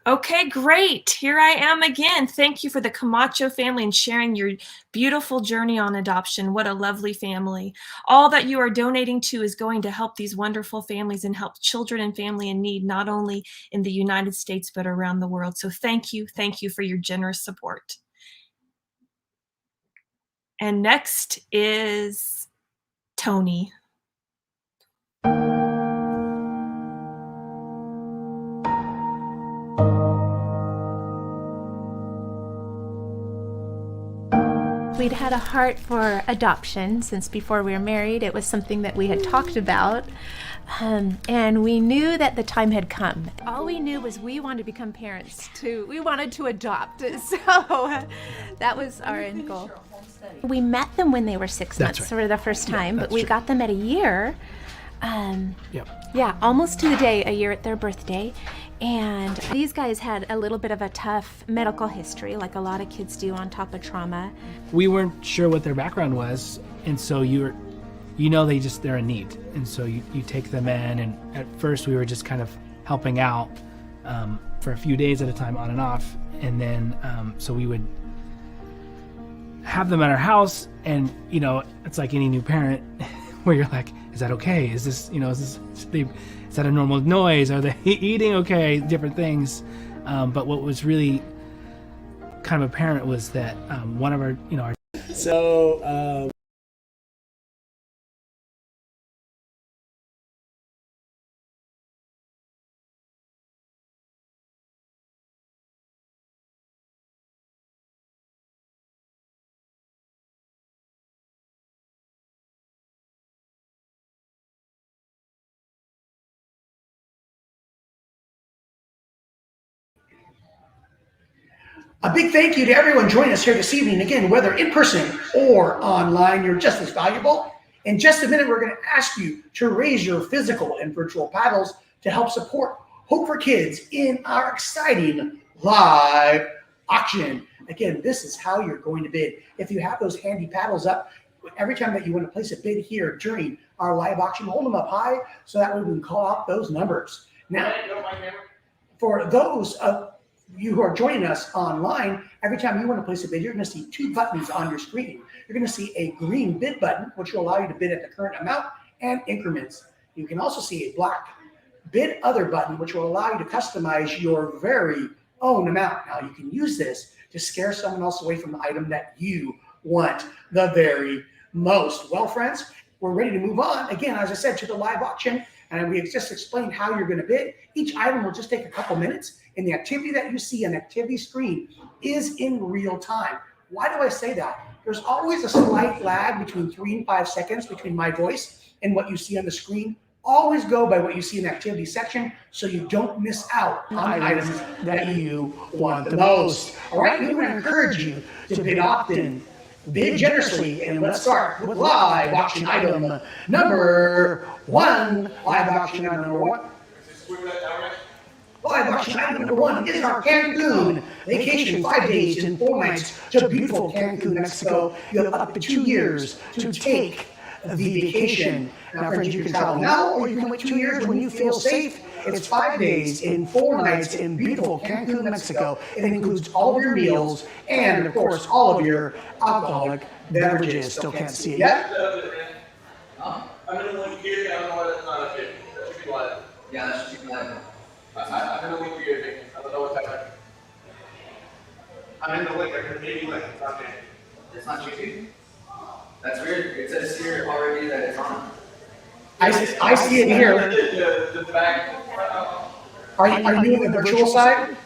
Okay, great. Here I am again. Thank you for the Camacho family and sharing your beautiful journey on adoption. What a lovely family. All that you are donating to is going to help these wonderful families and help children and family in need, not only in the United States, but around the world. So thank you for your generous support. And next is Tony. We'd had a heart for adoption since before we were married. It was something that we had talked about. And we knew that the time had come. All we knew was we wanted to become parents too. We wanted to adopt. So that was our end goal. We met them when they were 6 months for the first time, but we got them at a year. Yeah, almost to the day, a year at their birthday. And these guys had a little bit of a tough medical history, like a lot of kids do on top of trauma. We weren't sure what their background was, and so they're in need. And so you take them in, and at first we were just kind of helping out for a few days at a time, on and off. And then, so we would have them at our house, and, it's like any new parent where you're like, is that okay? Is this, is that a normal noise? Are they eating okay? Different things. But what was really kind of apparent was that one of our. So. A big thank you to everyone joining us here this evening. Again, whether in person or online, you're just as valuable. In just a minute, we're going to ask you to raise your physical and virtual paddles to help support Hope for Kids in our exciting live auction. Again, this is how you're going to bid. If you have those handy paddles up, every time that you want to place a bid here during our live auction, hold them up high so that way we can call out those numbers. Now, for those of you who are joining us online, every time you want to place a bid, you're going to see two buttons on your screen. You're going to see a green bid button, which will allow you to bid at the current amount and increments. You can also see a black bid other button, which will allow you to customize your very own amount. Now, you can use this to scare someone else away from the item that you want the very most. Well, friends, we're ready to move on. Again, as I said, to the live auction, and we just explained how you're going to bid. Each item will just take a couple minutes, and the activity that you see on the activity screen is in real time. Why do I say that? There's always a slight lag between 3 and 5 seconds between my voice and what you see on the screen. Always go by what you see in the activity section so you don't miss out on items that you want the most. All right, we want to encourage you to bid often, bid generously, and let's start with live auction item number 1. Live auction item number 1. Live auction item number 1 is our Cancun vacation, 5 days and 4 nights to beautiful Cancun, Mexico. You have up to 2 years to take the vacation. Now, friends, you can travel now, or you can wait 2 years when you feel safe. It's 5 days and 4 nights in beautiful Cancun, Mexico. It includes all of your meals and, of course, all of your alcoholic beverages. Still can't see it yet. I'm in the link here. I don't know why that's not okay. That should be live. Yeah, that should be live. I'm in the link here. I don't know what's happening. I'm in the link. I can maybe link. It's not me. It's not YouTube? That's weird. It says here already that it's on. I see it here. The back. Are you in the virtual side?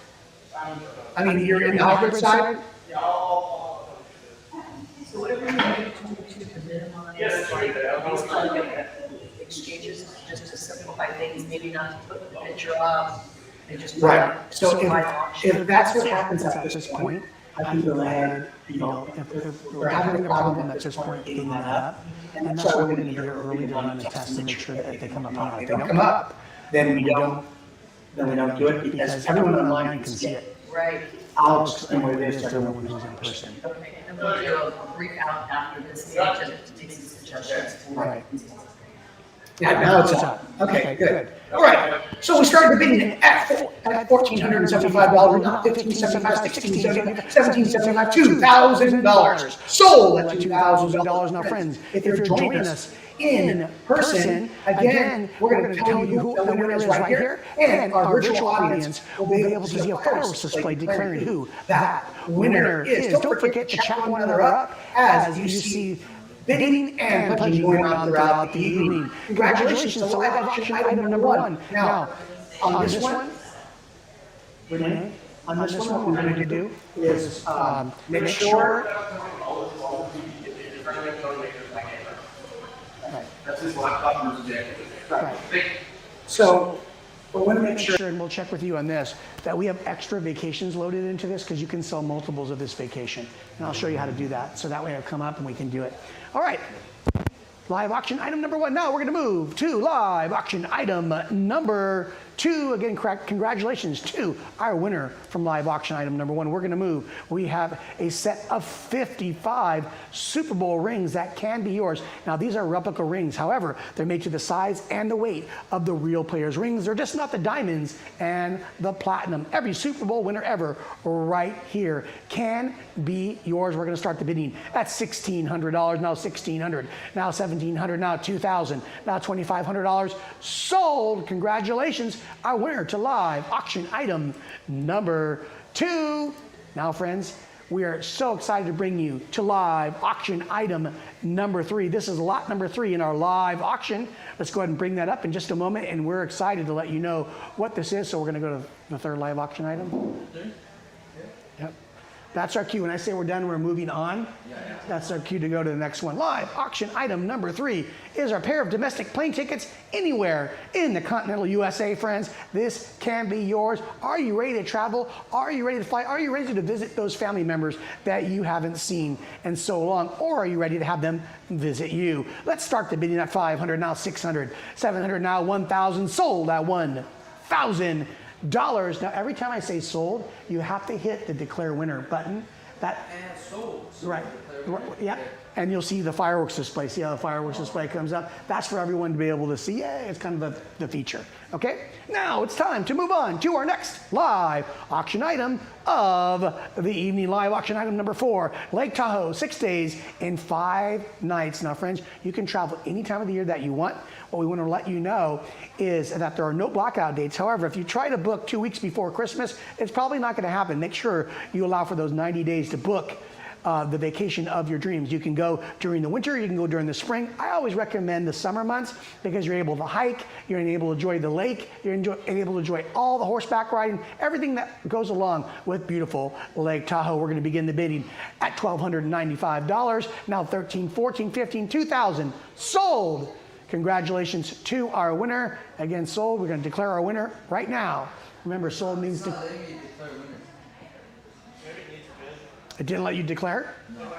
I mean, you're in the hybrid side? So whatever you need to minimize these kind of exchanges, just to simplify things, maybe not to put the picture up and just Right. So if that's what happens at this point, I can go ahead, if we're having a problem at this point getting that up, and that's why we're going to do it early to run a test to make sure that they come up on it. If they don't come up, then we don't do it because everyone online can see it. Right. I'll explain what it is to everyone who's in person. Okay, and we'll do a brief out after this stage and take some suggestions. Right. Yeah, now it's up. Okay, good. All right. So we started the bidding at $1,475, not $1,575, $1,675, $1,775, $2,000. Sold at $2,000. Now, friends, if you're joining us in person, again, we're going to tell you who the winner is right here, and our virtual audience will be able to see a fireworks display declaring who that winner is. Don't forget to chat one another up as you see bidding and pledging going on throughout the evening. Congratulations to live auction item number 1. Now, on this one, Renee, on this one, what we're going to do is make sure That's his laptop versus the actual video. Right. So we want to make sure, and we'll check with you on this, that we have extra vacations loaded into this because you can sell multiples of this vacation. And I'll show you how to do that. So that way it'll come up and we can do it. All right. Live auction item number 1. Now we're going to move to live auction item number 2. Again, congratulations to our winner from live auction item number 1. We're going to move. We have a set of 55 Super Bowl rings that can be yours. Now, these are replica rings. However, they're made to the size and the weight of the real players' rings. They're just not the diamonds and the platinum. Every Super Bowl winner ever right here can be yours. We're going to start the bidding at $1,600. Now $1,600. Now $1,700. Now $2,000. Now $2,500. Sold. Congratulations. Our winner to live auction item number 2. Now, friends, we are so excited to bring you to live auction item number 3. This is lot number 3 in our live auction. Let's go ahead and bring that up in just a moment, and we're excited to let you know what this is. So we're going to go to the 3rd live auction item. Yep. That's our cue. When I say we're done, we're moving on. That's our cue to go to the next one. Live auction item number 3 is our pair of domestic plane tickets anywhere in the continental USA, friends. This can be yours. Are you ready to travel? Are you ready to fly? Are you ready to visit those family members that you haven't seen in so long? Or are you ready to have them visit you? Let's start the bidding at $500, now $600, $700, now $1,000. Sold at $1,000. Now, every time I say sold, you have to hit the declare winner button. And sold. Right. Yeah. And you'll see the fireworks display. See how the fireworks display comes up? That's for everyone to be able to see. Yeah, it's kind of the feature. Okay? Now it's time to move on to our next live auction item of the evening. Live auction item number 4, Lake Tahoe, 6 days and 5 nights. Now, friends, you can travel any time of the year that you want. What we want to let you know is that there are no blackout dates. However, if you try to book 2 weeks before Christmas, it's probably not going to happen. Make sure you allow for those 90 days to book the vacation of your dreams. You can go during the winter, you can go during the spring. I always recommend the summer months because you're able to hike, you're able to enjoy the lake, you're able to enjoy all the horseback riding, everything that goes along with beautiful Lake Tahoe. We're going to begin the bidding at $1,295. Now $1,300, $1,400, $1,500, $2,000. Sold. Congratulations to our winner. Again, sold. We're going to declare our winner right now. Remember, sold means it didn't let you declare? No.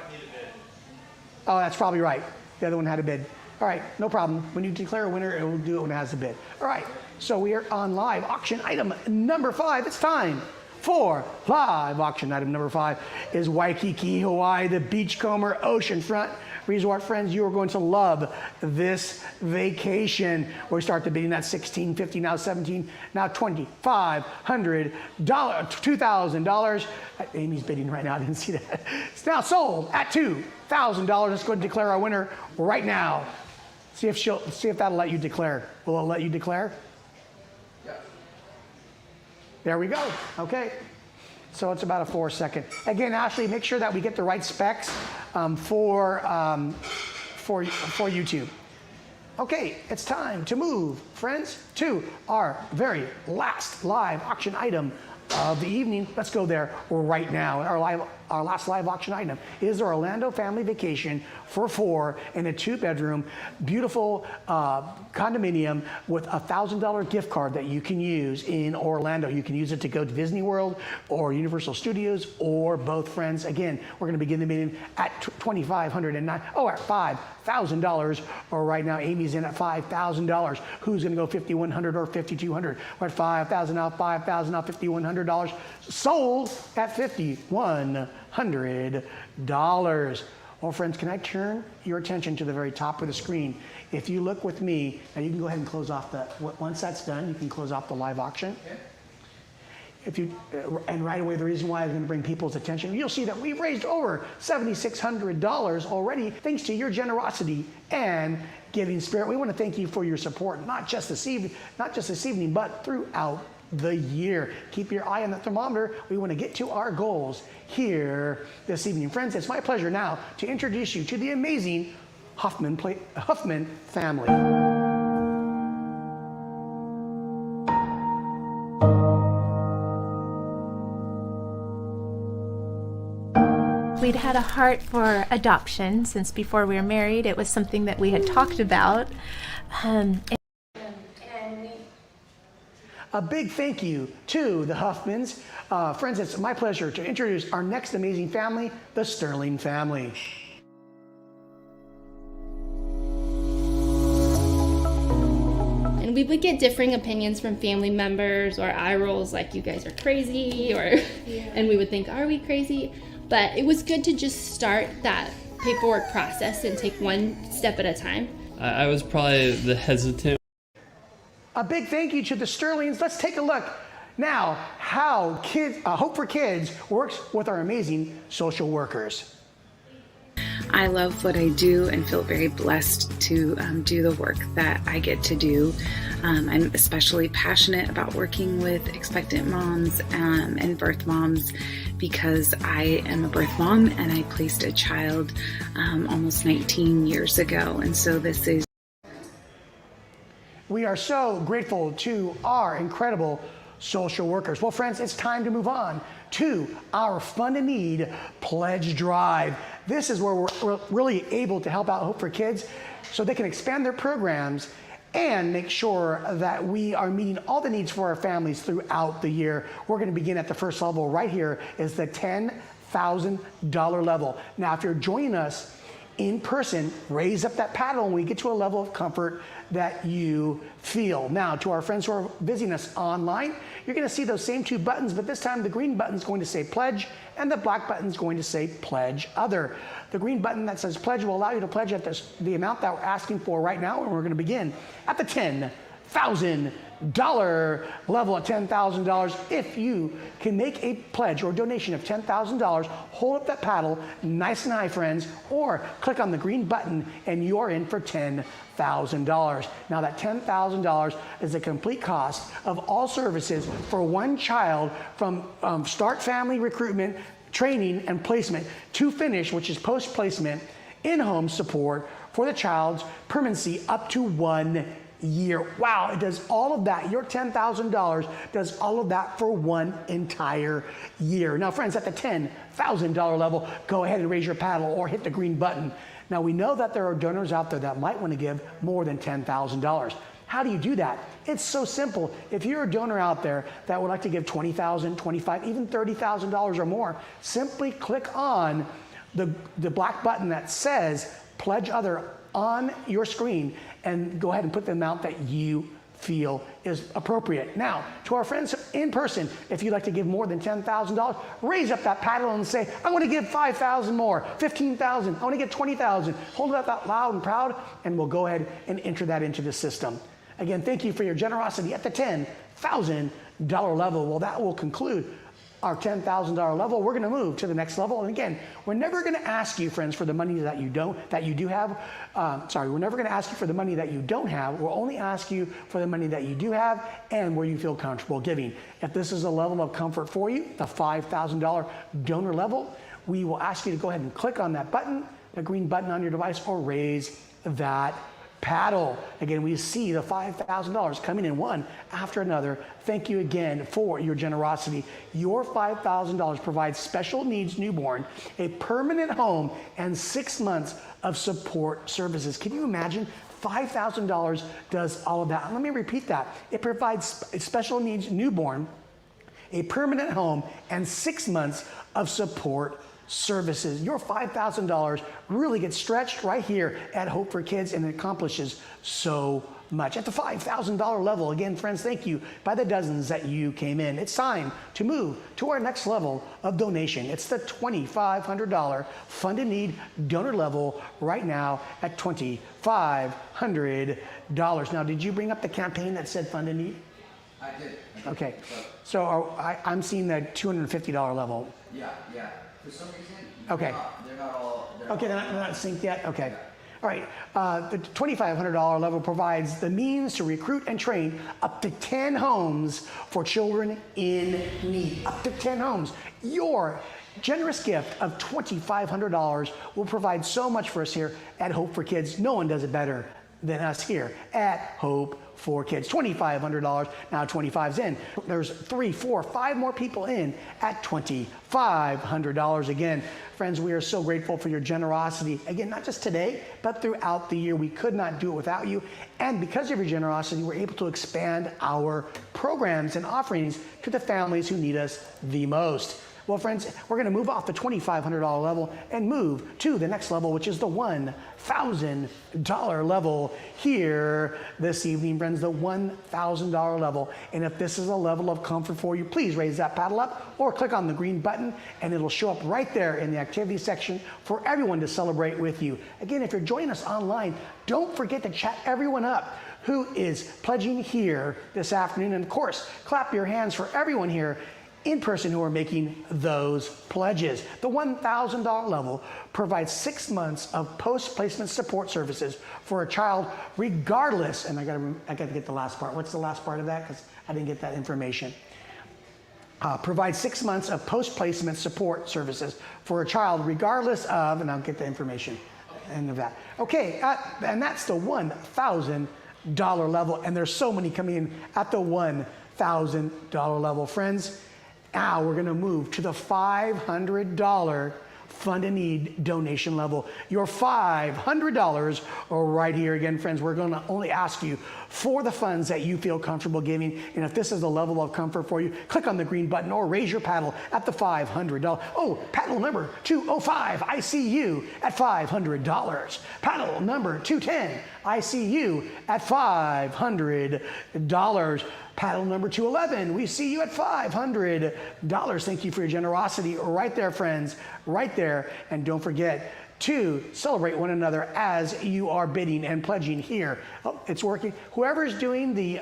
Oh, that's probably right. The other one had a bid. All right, no problem. When you declare a winner, it will do it when it has a bid. All right, so we are on live auction item number 5. It's time for live auction item number 5 is Waikiki, Hawaii, the Beachcomber Oceanfront Resort. Friends, you are going to love this vacation. We start the bidding at $1,650, now $1,700, now $2,500, $2,000. Amy's bidding right now. I didn't see that. It's now sold at $2,000. Let's go and declare our winner right now. See if that'll let you declare. Will it let you declare? Yeah. There we go. Okay. So it's about a 4-second. Again, Ashley, make sure that we get the right specs for YouTube. Okay, it's time to move, friends, to our very last live auction item of the evening. Let's go there right now. Our last live auction item is the Orlando family vacation for 4 in a 2-bedroom, beautiful condominium with a $1,000 gift card that you can use in Orlando. You can use it to go to Disney World or Universal Studios or both, friends. Again, we're going to begin the meeting at $5,000 or right now. Amy's in at $5,000. Who's going to go $5,100 or $5,200? We're at $5,000 now, $5,000 now, $5,100. Sold at $5,100. Well, friends, can I turn your attention to the very top of the screen? If you look with me, now you can go ahead and close off once that's done, you can close off the live auction. Okay. And right away, the reason why I'm going to bring people's attention, you'll see that we've raised over $7,600 already, thanks to your generosity and giving spirit. We want to thank you for your support, not just this evening, but throughout the year. Keep your eye on the thermometer. We want to get to our goals here this evening. Friends, it's my pleasure now to introduce you to the amazing Huffman family. We'd had a heart for adoption since before we were married. It was something that we had talked about. A big thank you to the Huffmans. Friends, it's my pleasure to introduce our next amazing family, the Sterling family. And we would get differing opinions from family members or eye rolls like, you guys are crazy, or and we would think, are we crazy? But it was good to just start that paperwork process and take one step at a time. I was probably the hesitant. A big thank you to the Sterlings. Let's take a look now how Hope for Kids works with our amazing social workers. I love what I do and feel very blessed to do the work that I get to do. I'm especially passionate about working with expectant moms and birth moms because I am a birth mom and I placed a child almost 19 years ago. And so this is. We are so grateful to our incredible social workers. Well, friends, it's time to move on to our Fund a Need Pledge Drive. This is where we're really able to help out Hope for Kids so they can expand their programs and make sure that we are meeting all the needs for our families throughout the year. We're going to begin at the first level right here is the $10,000 level. Now, if you're joining us in person, raise up that paddle and we get to a level of comfort that you feel. Now, to our friends who are visiting us online, you're going to see those same two buttons, but this time the green button is going to say pledge and the black button is going to say pledge other. The green button that says pledge will allow you to pledge at the amount that we're asking for right now, and we're going to begin at the $10,000 level at $10,000. If you can make a pledge or donation of $10,000, hold up that paddle nice and high, friends, or click on the green button and you're in for $10,000. Now that $10,000 is the complete cost of all services for one child from start family recruitment, training, and placement to finish, which is post-placement, in-home support for the child's permanency up to 1 year. Wow, it does all of that. Your $10,000 does all of that for 1 entire year. Now, friends, at the $10,000 level, go ahead and raise your paddle or hit the green button. Now, we know that there are donors out there that might want to give more than $10,000. How do you do that? It's so simple. If you're a donor out there that would like to give $20,000, $25,000, even $30,000 or more, simply click on the black button that says Pledge Other on your screen and go ahead and put the amount that you feel is appropriate. Now, to our friends in person, if you'd like to give more than $10,000, raise up that paddle and say, I want to give $5,000 more, $15,000, I want to give $20,000. Hold it up out loud and proud, and we'll go ahead and enter that into the system. Again, thank you for your generosity at the $10,000 level. Well, that will conclude our $10,000 level. We're going to move to the next level. And again, we're never going to ask you, friends, for the money that you do have. We're never going to ask you for the money that you don't have. We'll only ask you for the money that you do have and where you feel comfortable giving. If this is a level of comfort for you, the $5,000 donor level, we will ask you to go ahead and click on that button, the green button on your device, or raise that paddle. Again, we see the $5,000 coming in one after another. Thank you again for your generosity. Your $5,000 provides special needs newborn a permanent home and 6 months of support services. Can you imagine? $5,000 does all of that. Let me repeat that. It provides a special needs newborn a permanent home and 6 months of support services. Your $5,000 really gets stretched right here at Hope for Kids, and it accomplishes so much. At the $5,000 level, again, friends, thank you by the dozens that you came in. It's time to move to our next level of donation. It's the $2,500 Fund a Need donor level right now at $2,500. Now, did you bring up the campaign that said Fund a Need? I did. Okay. So I'm seeing the $250 level. Yeah. For some reason, okay. They're not all. They're not synced yet? Okay. All right. The $2,500 level provides the means to recruit and train up to 10 homes for children in need. Up to 10 homes. Your generous gift of $2,500 will provide so much for us here at Hope for Kids. No one does it better than us here at Hope for kids. $2,500. Now 25's in. There's 3, 4, 5 more people in at $2,500. Again, friends, we are so grateful for your generosity. Again, not just today, but throughout the year. We could not do it without you. And because of your generosity, we're able to expand our programs and offerings to the families who need us the most. Well, friends, we're going to move off the $2,500 level and move to the next level, which is the $1,000 level here this evening, friends, the $1,000 level. And if this is a level of comfort for you, please raise that paddle up or click on the green button, and it'll show up right there in the activity section for everyone to celebrate with you. Again, if you're joining us online, don't forget to chat everyone up who is pledging here this afternoon. And of course, clap your hands for everyone here in person who are making those pledges. The $1,000 level provides 6 months of post-placement support services for a child regardless, and I gotta get the last part. What's the last part of that? Because I didn't get that information. Provides 6 months of post-placement support services for a child regardless of, and I'll get the information end of that. Okay, and that's the $1,000 level, and there's so many coming in at the $1,000 level. Friends, now we're going to move to the $500 Fund a Need donation level. Your $500 right here. Again, friends, we're going to only ask you for the funds that you feel comfortable giving. And if this is the level of comfort for you, click on the green button or raise your paddle at the $500. Oh, paddle number 205, I see you at $500. Paddle number 210, I see you at $500. Paddle number 211, we see you at $500. Thank you for your generosity right there, friends, right there. And don't forget to celebrate one another as you are bidding and pledging here. Oh, it's working. Whoever's doing the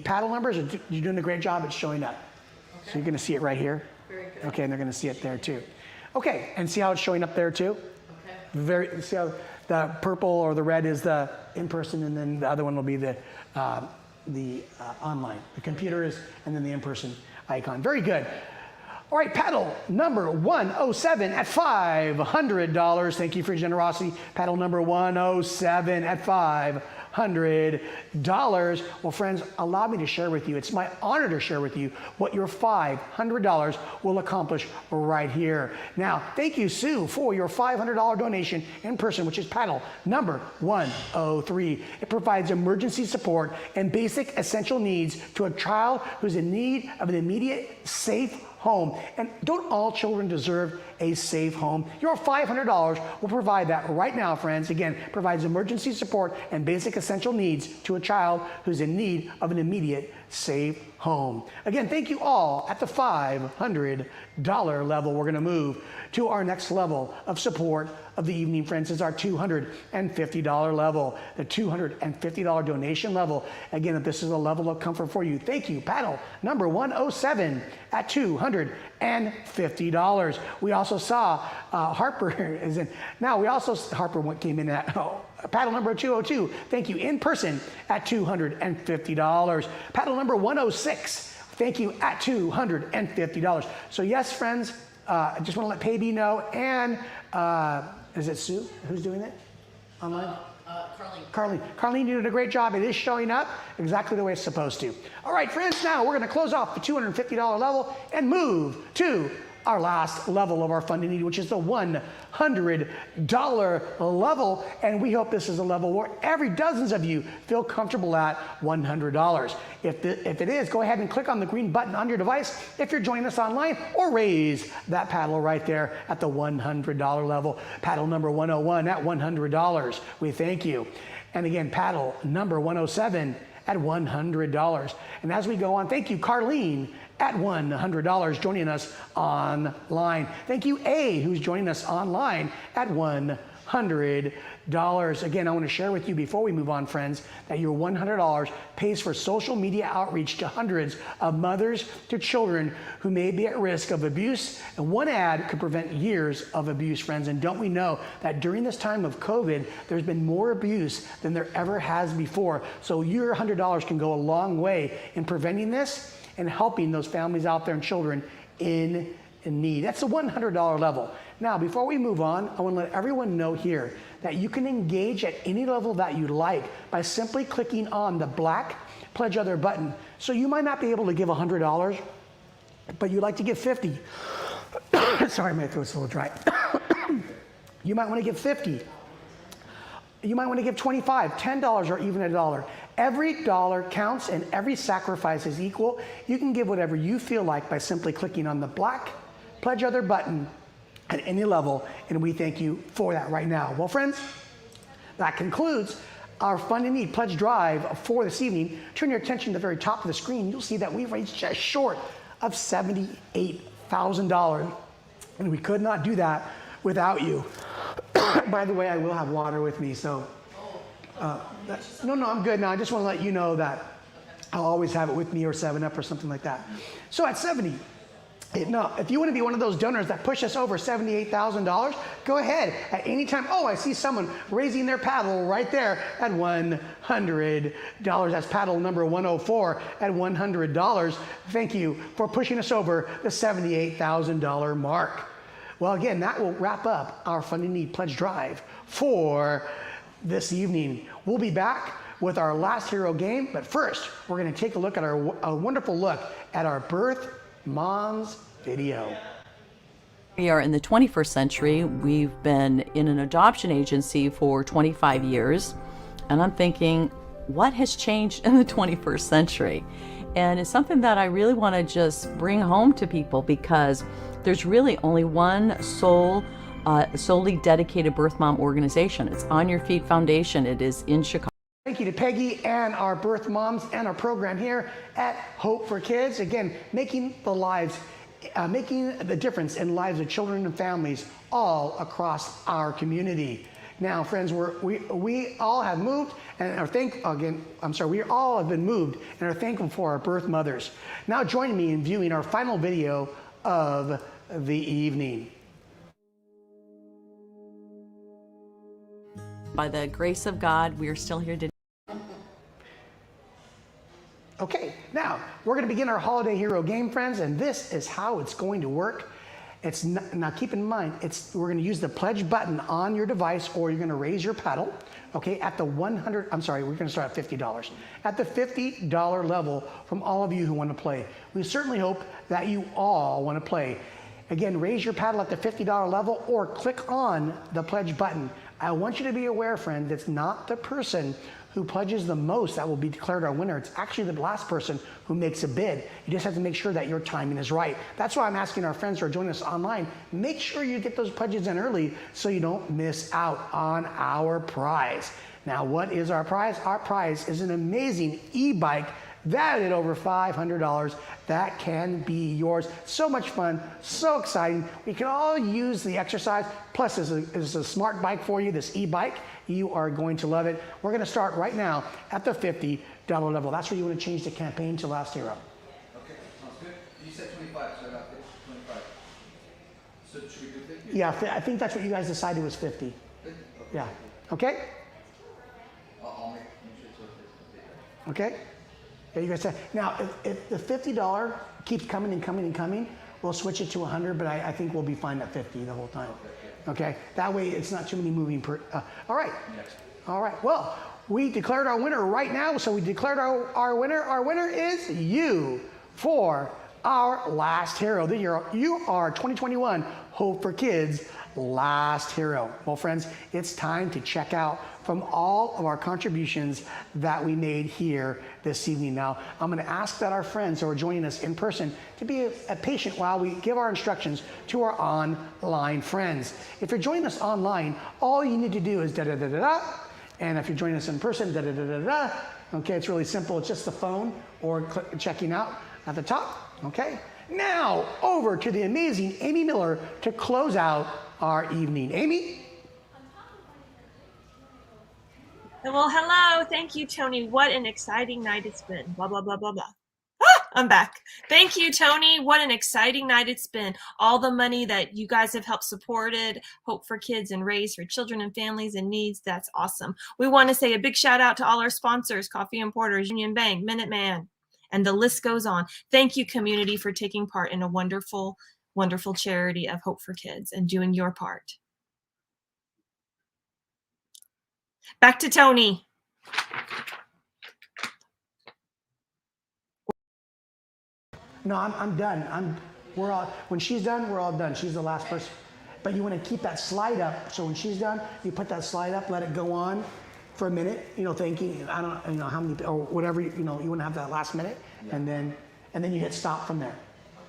paddle numbers, you're doing a great job at showing up. Okay. So you're going to see it right here. Very good. Okay, and they're going to see it there too. Okay, and see how it's showing up there too? Okay. See how the purple or the red is the in-person, and then the other one will be the online. The computer is, and then the in-person icon. Very good. All right, paddle number 107 at $500. Thank you for your generosity. Paddle number 107 at $500. Well, friends, allow me to share with you. It's my honor to share with you what your $500 will accomplish right here. Now, thank you, Sue, for your $500 donation in person, which is paddle number 103. It provides emergency support and basic essential needs to a child who's in need of an immediate, safe home. And don't all children deserve a safe home? Your $500 will provide that right now, friends. Again, provides emergency support and basic essential needs to a child who's in need of an immediate, safe home. Again, thank you all. At the $500 level, we're going to move to our next level of support of the evening, friends, is our $250 level, the $250 donation level. Again, if this is a level of comfort for you, thank you. Paddle number 107 at $250. We also saw Harper is in. Now, Harper came in at paddle number 202. Thank you. In person at $250. Paddle number 106. Thank you at $250. So yes, friends, I just want to let Paybe know, and is it Sue who's doing it online? Carlene, you did a great job. It is showing up exactly the way it's supposed to. All right, friends, now we're going to close off the $250 level and move to our last level of our funding need, which is the $100 level. And we hope this is a level where every dozens of you feel comfortable at $100. If it is, go ahead and click on the green button on your device if you're joining us online, or raise that paddle right there at the $100 level. Paddle number 101 at $100. We thank you. And again, paddle number 107 at $100. And as we go on, thank you, Carlene, at $100 joining us online. Thank you, A, who's joining us online at $100. Again, I want to share with you before we move on, friends, that your $100 pays for social media outreach to hundreds of mothers to children who may be at risk of abuse. And one ad could prevent years of abuse, friends. And don't we know that during this time of COVID, there's been more abuse than there ever has before. So your $100 can go a long way in preventing this and helping those families out there and children in in need. That's the $100 level. Now, before we move on, I want to let everyone know here that you can engage at any level that you like by simply clicking on the black Pledge Other button. So you might not be able to give $100, but you'd like to give 50. Sorry, my throat's a little dry. You might want to give 50. You might want to give 25, $10, or even $1. Every dollar counts and every sacrifice is equal. You can give whatever you feel like by simply clicking on the black Pledge Other button at any level, and we thank you for that right now. Well, friends, that concludes our Fund and Need Pledge Drive for this evening. Turn your attention to the very top of the screen. You'll see that we've reached just short of $78,000, and we could not do that without you. By the way, I will have water with me, so no, I'm good now. I just want to let you know that I'll always have it with me, or 7-Up or something like that. So at 70, now, if you want to be one of those donors that push us over $78,000, go ahead at any time. Oh, I see someone raising their paddle right there at $100. That's paddle number 104 at $100. Thank you for pushing us over the $78,000 mark. Well, again, that will wrap up our Fund and Need Pledge Drive for this evening. We'll be back with our last hero game, but first, we're going to take a look at a wonderful look at our Birth Moms video. We are in the 21st century. We've been in an adoption agency for 25 years, and I'm thinking, what has changed in the 21st century? And it's something that I really want to just bring home to people, because there's really only one solely dedicated birth mom organization. It's On Your Feet Foundation. It is in Chicago. Thank you to Peggy and our birth moms and our program here at Hope for Kids. Again, making the difference in lives of children and families all across our community. Now, friends, we all have moved and we all have been moved and are thankful for our birth mothers. Now join me in viewing our final video of the evening. By the grace of God, we are still here today. Okay, now we're going to begin our Holiday Hero game, friends, and this is how it's going to work. Now keep in mind, we're going to use the pledge button on your device, or you're going to raise your paddle. Okay, at the we're going to start at $50. At the $50 level from all of you who want to play. We certainly hope that you all want to play. Again, raise your paddle at the $50 level or click on the pledge button. I want you to be aware, friend, it's not the person who pledges the most that will be declared our winner. It's actually the last person who makes a bid. You just have to make sure that your timing is right. That's why I'm asking our friends who are joining us online, make sure you get those pledges in early so you don't miss out on our prize. Now, what is our prize? Our prize is an amazing e-bike valued at over $500 that can be yours. So much fun, so exciting. We can all use the exercise. Plus, it's a smart bike for you, this e-bike. You are going to love it. We're going to start right now at the $50 level. That's where you want to change the campaign to Last Hero. Okay, sounds good. You said 25, so I got 25. So should we do 50? Yeah, I think that's what you guys decided was 50. 50? Okay. Yeah. Okay? I'll make sure it's 50. Okay? Yeah, you guys said. Now, if the $50 keeps coming and coming and coming, we'll switch it to 100, but I think we'll be fine at 50 the whole time. Okay? That way it's not too many moving per. All right. All right. Well, we declared our winner right now. So we declared our winner. Our winner is you for our Last Hero. You are 2021 Hope for Kids Last Hero. Well, friends, it's time to check out from all of our contributions that we made here this evening. Now, I'm going to ask that our friends who are joining us in person to be patient while we give our instructions to our online friends. If you're joining us online, all you need to do is da-da-da-da-da. And if you're joining us in person, da-da-da-da-da. Okay, it's really simple. It's just the phone or checking out at the top. Okay. Now, over to the amazing Amy Miller to close out our evening. Amy? Well, hello. Thank you, Tony. What an exciting night it's been. Blah, blah, blah, blah, blah. Ah, I'm back. Thank you, Tony. What an exciting night it's been. All the money that you guys have helped supported Hope for Kids and raise for children and families in needs. That's awesome. We want to say a big shout out to all our sponsors, Coffee and Porters, Union Bank, Minuteman, and the list goes on. Thank you, community, for taking part in a wonderful wonderful charity of Hope for Kids and doing your part. Back to Tony. No, I'm done. We're all, when she's done, we're all done. She's the last person. But you want to keep that slide up. So when she's done, you put that slide up, let it go on for a minute, thinking, I don't know how many, or whatever, you want to have that last minute. Yeah. And then you hit stop from there.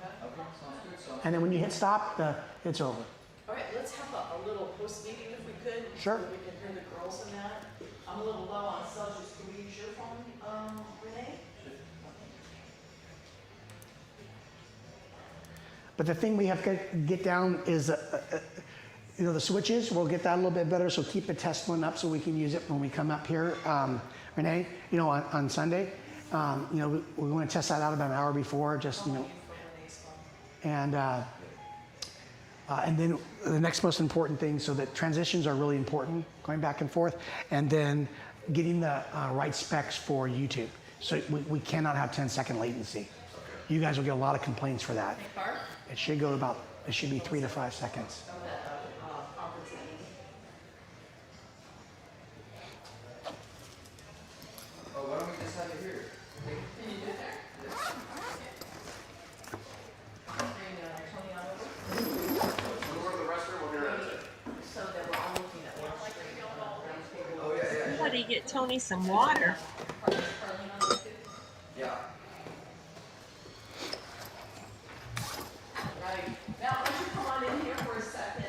Okay, sounds good. So And then when you hit stop, it's over. All right, let's have a little post meeting if we could. Sure. So we can hear the girls in that. I'm a little low on subjects. Can we use your phone, Renee? But the thing we have to get down is, the switches. We'll get that a little bit better. So keep the test one up so we can use it when we come up here, Renee. On Sunday. We're going to test that out about an hour before, just and then the next most important thing. So that transitions are really important, going back and forth, and then getting the right specs for YouTube. So we cannot have 10-second latency. You guys will get a lot of complaints for that. It should be 3 to 5 seconds. oh, why don't we just have it here? Can you do that? We'll go to the restroom, we'll be right there. So that we're all looking at one screen. Oh, yeah. Somebody get Tony some water. Yeah. Right. Now, why don't you come on in here for a second?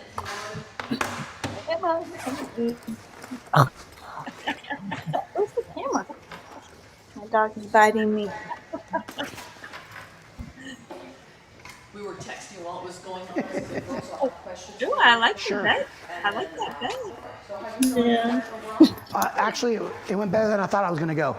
Where's the camera? My dog is biting me. We were texting while it was going on. So the girls all have questions. Ooh, I like Sure. that. I like that bed. So how you feeling? Yeah. Actually, it went better than I thought I was going to go.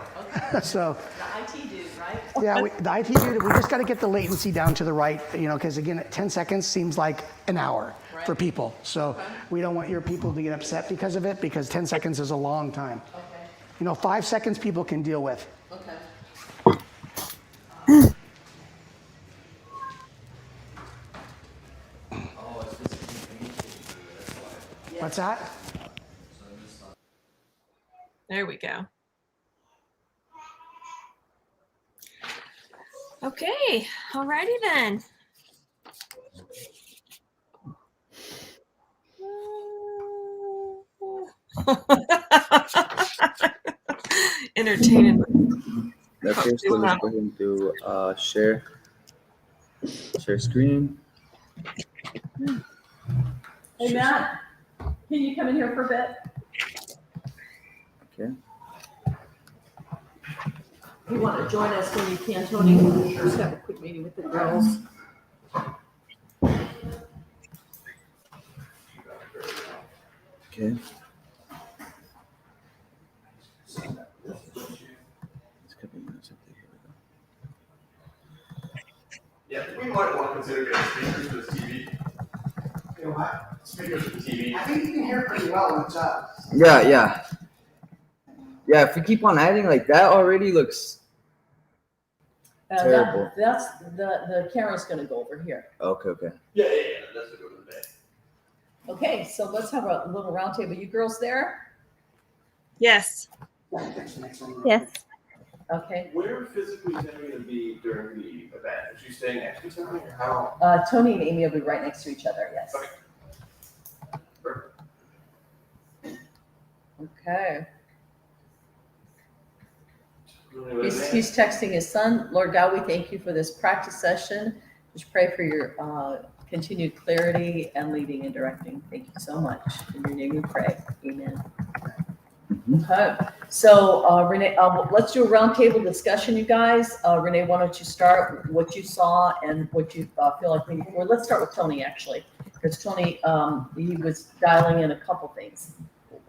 So. The IT dude, right? Yeah, the IT dude, we just got to get the latency down to the right, because again, 10 seconds seems like an hour for people. So we don't want your people to get upset because of it, because 10 seconds is a long time. Okay. 5 seconds people can deal with. Okay. Oh, it's physically painful. That's why. What's that? So I'm just not. There we go. Okay, alrighty then. Entertaining. The first one is going to share screen. Hey, Matt, can you come in here for a bit? Okay. You want to join us when you can, Tony? We'll just have a quick meeting with the girls. Okay. Yeah, we might want to consider getting speakers for the TV. What? Speakers for the TV. I think you can hear pretty well when it's up. Yeah. If we keep on adding like that, already looks terrible. That's the camera's going to go over here. Okay. Yeah, that's what we're doing today. Okay, so let's have a little round table. You girls there? Yes. Yes. Okay. Where physically is Emily going to be during the event? Is she staying next to Tony or how? Tony and Amy will be right next to each other, yes. Okay. He's texting his son. Lord God, we thank you for this practice session. Just pray for your continued clarity and leading and directing. Thank you so much. In your name we pray. Amen. Okay. So, Renee, let's do a roundtable discussion, you guys. Renee, why don't you start what you saw and what you feel like we need? Or let's start with Tony, actually, because Tony, he was dialing in a couple things.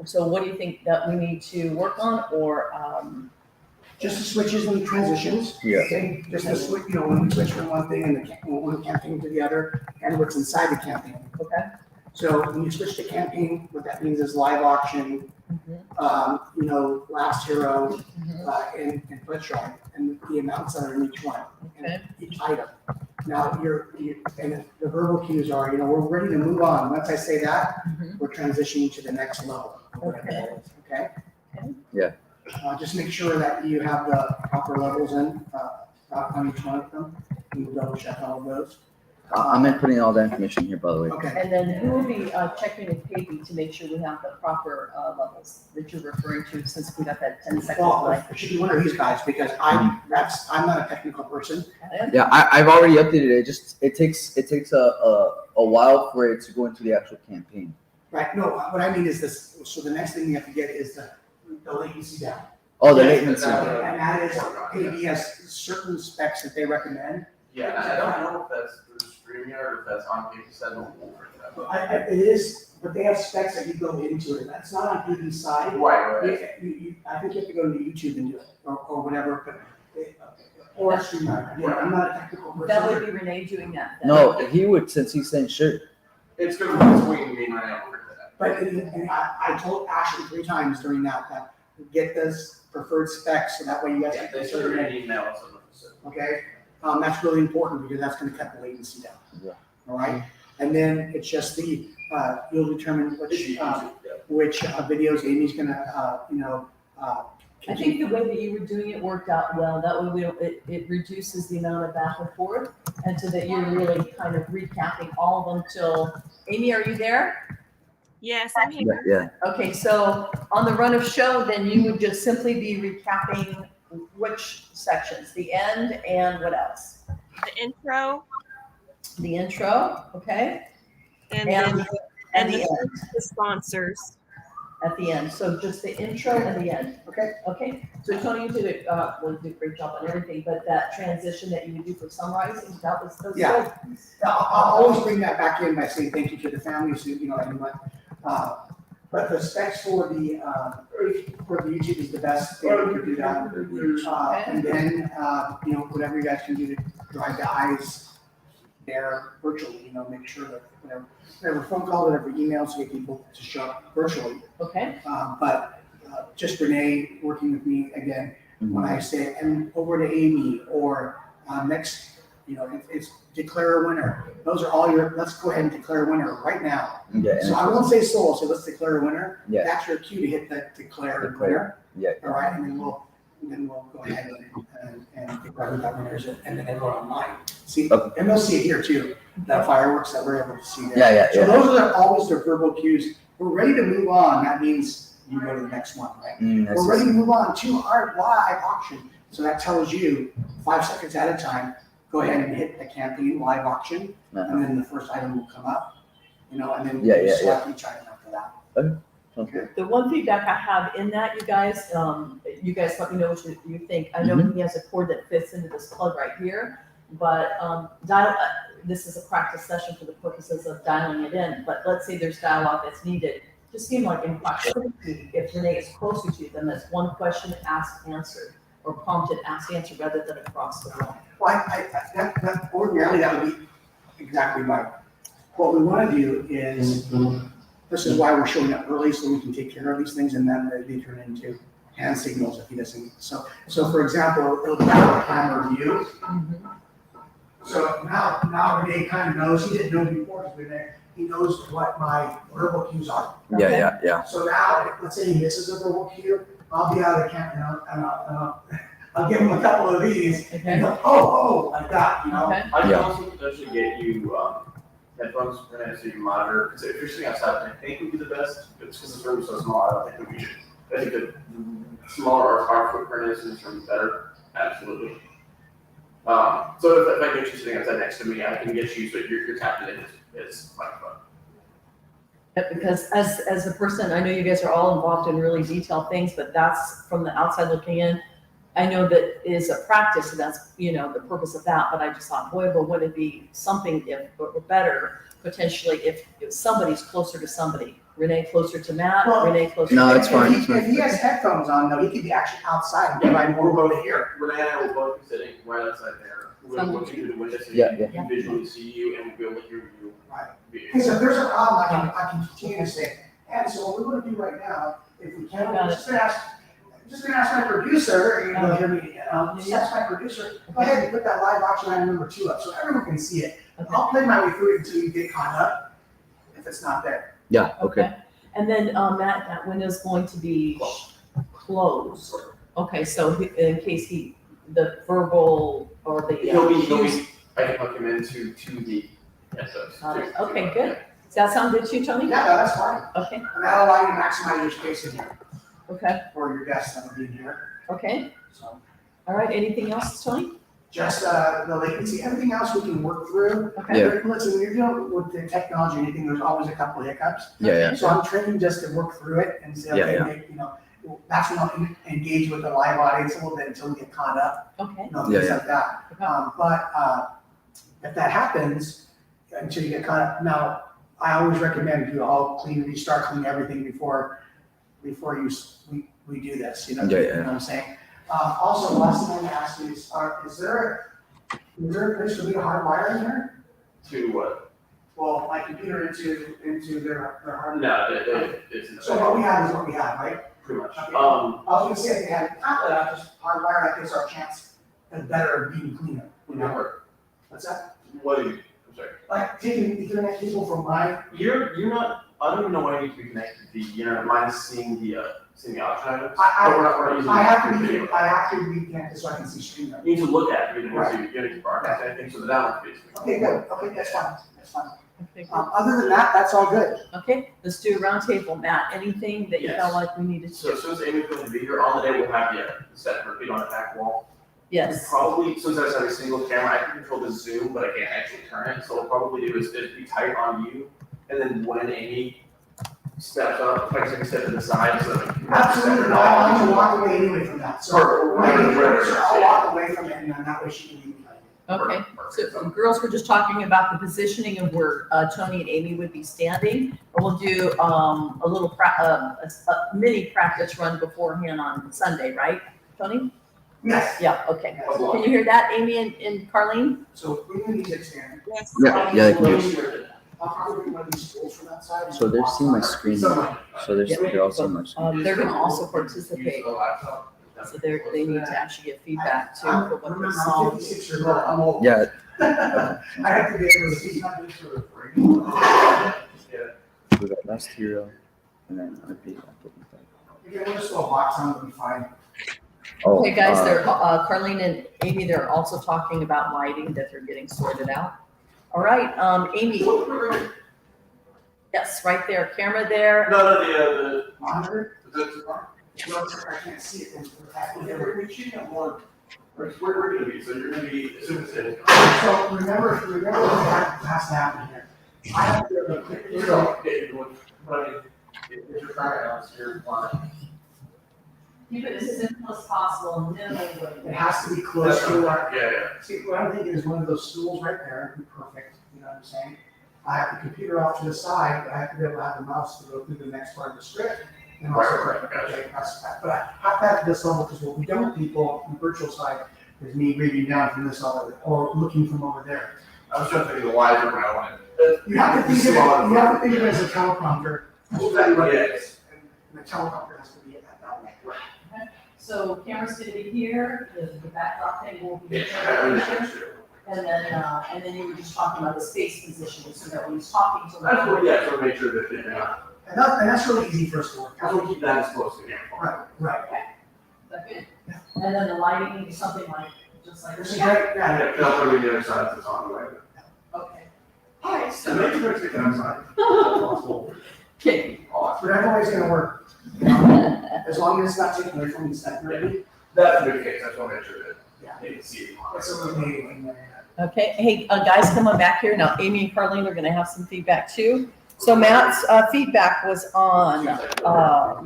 So what do you think that we need to work on, or Just the switches and the transitions. Yeah. Okay? Just the switch, when we switch from one thing and one campaign to the other, and what's inside the campaign. Okay. So when you switch to campaign, what that means is live auction, last hero, and foot showing, and the amounts that are in each one, and each item. Now, and the verbal cues are, we're ready to move on. Once I say that, we're transitioning to the next level. Okay. Okay? Yeah. Just make sure that you have the proper levels in on each one of them. We will double check all of those. I'm inputting all that information here, by the way. Okay. And then who will be checking with Katie to make sure we have the proper levels that you're referring to, since we got that 10 seconds Well, delay? it should be one of these guys because I'm not a technical person. Yeah, I've already updated it. It takes a while for it to go into the actual campaign. Right, no, what I mean is this, so the next thing we have to get is the latency down. Oh, the latency. And that is, AB has certain specs that they recommend. Yeah, I don't know if that's through StreamYard or if that's on Katie said. It is, but they have specs that you go into it. That's not on AB's side. Right. I think you have to go to YouTube and do it, or whatever, or StreamYard. Yeah, I'm not a technical person. That would be Renee doing that. then. No, he would, since he's saying sure. It's good it's waiting me right now. But and I told Ashley 3 times during that get this preferred specs, so that way you guys can. They should have an email. Okay, that's really important because that's gonna cut the latency down. Yeah. All right, and then it's just you'll determine which videos Amy's gonna, I think the way that you were doing it worked out well. That way we don't, it reduces the amount of back and forth, and so that you're really kind of recapping all of them till, Amy, are you there? Yes, I'm here. Yeah. Okay, so on the run of show, then you would just simply be recapping which sections, the end and what else? The intro. The intro, okay? And the end. The sponsors. At the end, so just the intro and the end. Okay. Okay, so Tony, you did a great job on everything, but that transition that you would do for summarizing, that was Yeah. good. I'll always bring that back in by saying thank you to the families who, everyone. But the specs for the YouTube is the best thing you can do that. And then, whatever you guys can do to drive the eyes there virtually, make sure that whatever phone call, whatever emails, to get people to show up virtually. Okay. But just Renee working with me again, when I say, and over to Amy, or next, it's declare a winner. Those are all let's go ahead and declare a winner right now. Yeah. So I won't say solo, so let's declare a winner. Yeah. That's your cue to hit that declare winner. Yeah. All right, and then we'll go ahead and declare who that winner is, and then everyone online. See, and they'll see it here too, the fireworks that we're able to see there. Yeah. So those are always the verbal cues. We're ready to move on. That means you go to the next one, right? We're ready to move on to our live auction. So that tells you 5 seconds at a time, go ahead and hit the campaign live auction, and then the first item will come up, and then you select each item after that. Okay. The one feedback I have in that, you guys let me know what you think. I know he has a cord that fits into this plug right here, but this is a practice session for the purposes of dialing it in. But let's say there's dialogue that's needed. Just seem like in proximity, if Renee is closer to you, then that's one question asked, answered, or prompted, asked, answered, rather than across the room. Well, that ordinarily that would be exactly right. What we want to do is, this is why we're showing up early, so we can take care of these things, and then they turn into hand signals if he doesn't. So for example, it'll be a camera view. So now Renee kind of knows. He didn't know before, because he knows what my verbal cues are. Yeah. So now, let's say he misses a verbal cue, I'll be out of the camera, and I'll give him a couple of these, and he'll, oh, like that, I can also potentially get you headphones so you can monitor. Because if you're sitting outside, I think would be the best. It's because this room is so small. I don't think we should. I think the smaller our footprint is, in this room, better. Absolutely. So if I get you sitting outside next to me, I can get you so you're tapped in his microphone. Because as a person, I know you guys are all involved in really detailed things, but that's from the outside looking in. I know that is a practice, and that's, the purpose of that, but I just thought, boy, but would it be something or better potentially if somebody's closer to somebody? Renee closer to Matt, Renee closer to it's fine. If he has headphones on, though, he could be actually outside, and provide more road to hear. Renee and I will both be sitting right outside there. We'll look through the window so Yeah. you can visually see you, and we'll be able to hear you. Right. Because if there's a problem, I can continue to say, and so what we want to do right now, if we can, Just gonna ask my producer, you know, hear me, just ask my producer, go ahead and put that live auction item number 2 up so everyone can see it. I'll play my way through it until you get caught up, if it's not there. Yeah, okay. And then, Matt, that window's going to be closed. Okay, so in case the verbal or the. He'll be, I can hook him into the, Okay, good. Does that sound good to you, Tony? Yeah, that's fine. Okay. And that'll allow you to maximize your space in here. Okay. For your guests that will be in here. Okay. So. All right, anything else, Tony? Just the latency, everything else we can work through. Okay. Yeah. Listen, when you're dealing with the technology, anything, there's always a couple of hiccups. Yeah, yeah. So I'm training just to work through it and say, okay, Yeah, maybe, you know, that's when I'll engage with the live audience a little bit until we get caught up. Okay. You know, Yeah, things yeah. like that. But if that happens, until you get caught up, now, I always recommend you all restart clean everything before we do this, you know? Yeah, You yeah. know what I'm saying? Also, last thing I want to ask you is there a place for me to hardwire in here? To what? Well, my computer into their hard. No, it's in the. So what we have is what we have, right? Pretty much. Okay. I was gonna say, if they had an outlet, I'll just hardwire, that gives our chance at better being cleaner, you know? What's that? What do you, I'm sorry. Like taking Ethernet cable from my. You're not, I don't even know why you need to be connected to the internet. Mine is seeing the option items. I But we're not using have the to be video. connected so I can see screen. You need to look at it, you know, Right. so you're getting bar, I think, so the download phase. Okay, good. Okay, that's fine. That's fine. Okay, Other than that, that's all good. Okay, let's do a round table. Matt, anything that you Yes. felt like we needed to So do? as soon as Amy's going to be here on the day, we'll have set her feet on the back wall. Yes. Probably, since I have a single camera, I can control the zoom, but I can't actually turn it. So what we'll probably do is be tight on you, and then when Amy steps up, like I can step to the side so that we can. Absolutely. I want to walk away anyway from that. So Perfect. when I get closer, I'll walk away from it and then that way she can leave me. Okay, so girls, we're just talking about the positioning of where Tony and Amy would be standing. And we'll do a little a mini practice run beforehand on Sunday, right, Tony? Yes. Yeah, okay. Can you hear that, Amy and Carlene? So bring the music stand. Yes. Yeah, they can do. I'll probably bring one of these stools from that side. So they're seeing my screen. So they're all seeing my screen. They're gonna also participate. So they need to actually get feedback too for what they saw. I'm 56 years old. I'm old. Yeah. I have to be able to see. We got last hero, and then I'd be. Again, we'll just throw a box on it, it'll be fine. Oh, Okay, guys, they're Carlene and Amy, they're also talking about lighting that they're getting sorted out. All right, Amy. Yes, right there, camera there. No, the monitor. No, I can't see it. we're shooting at one. We're gonna be, so you're gonna be, as soon as it's. So remember what has to happen here. I have to be able to click You through. know, but I mean, if you're trying to answer your line. Keep it as simple as possible, minimally. It has to be close to our. Yeah. See, what I'm thinking is one of those stools right there would be perfect, you know what I'm saying? I have the computer off to the side, but I have to be able to have the mouse to go through the next part of the script. And also, Right, gotcha. okay, but I have to have this level, because what we don't people on the virtual side is me reading down from this level or looking from over there. I was trying to think of the wiser when I wanted. You have to think of it as a teleprompter. That's exactly what it is. And the teleprompter has to be at that way. Okay. So camera's gonna be here, the backdrop thing will be Yeah. here. And then you were just talking about the space positioning, so that when he's talking to That's what, them. yeah, so make sure that they're not. And that's really easy for us to work I out. will keep that as close to the camera. Right. Okay. Is that good? And then the lighting is something like, just like. This is great, yeah. Yeah, because I'll put it on the other side if it's on the way. Okay. All right, So so. make sure it's the outside. Possible. Okay. But everybody's gonna work. As long as it's not taken away from the set, really. That's a good case, I just want to make sure that Yeah. they can see it. It's eliminating there. Okay, hey, guys, come on back here. Now, Amy and Carlene are gonna have some feedback too. So Matt's feedback was on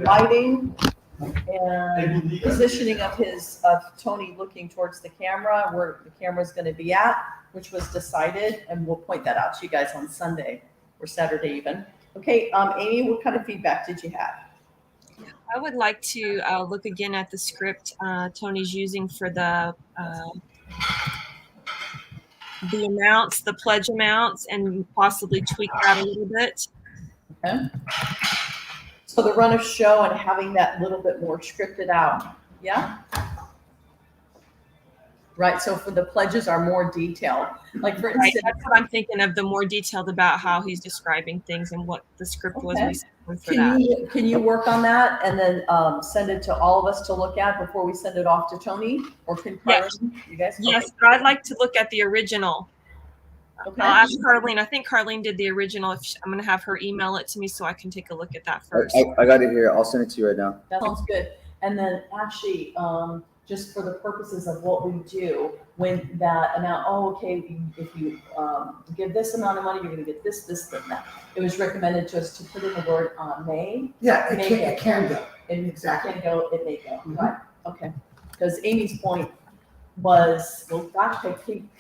lighting and positioning of Tony looking towards the camera, where the camera's gonna be at, which was decided, and we'll point that out to you guys on Sunday or Saturday even. Okay, Amy, what kind of feedback did you have? I would like to look again at the script Tony's using for the amounts, the pledge amounts, and possibly tweak that a little bit. Okay. So the run of show and having that little bit more scripted out, yeah? Right, so for the pledges are more detailed. Like for Right, instance, that's what I'm thinking of, the more detailed about how he's describing things and what the script was Okay. recently for that. can you work on that and then send it to all of us to look at before we send it off to Tony or can Yes. Carlin? You guys? Yes, Okay. but I'd like to look at the original. Okay. I'll ask Carlene. I think Carlene did the original. I'm going to have her email it to me so I can take a look at that first. I got it here. I'll send it to you right now. That sounds good. And then actually, just for the purposes of what we do, when that amount, okay, if you give this amount of money, you're gonna get this, and that. It was recommended to us to put in the word may. Yeah, it May can, go. it can go. Exactly. It can go, it may go, right, okay. Because Amy's point was, well, gosh,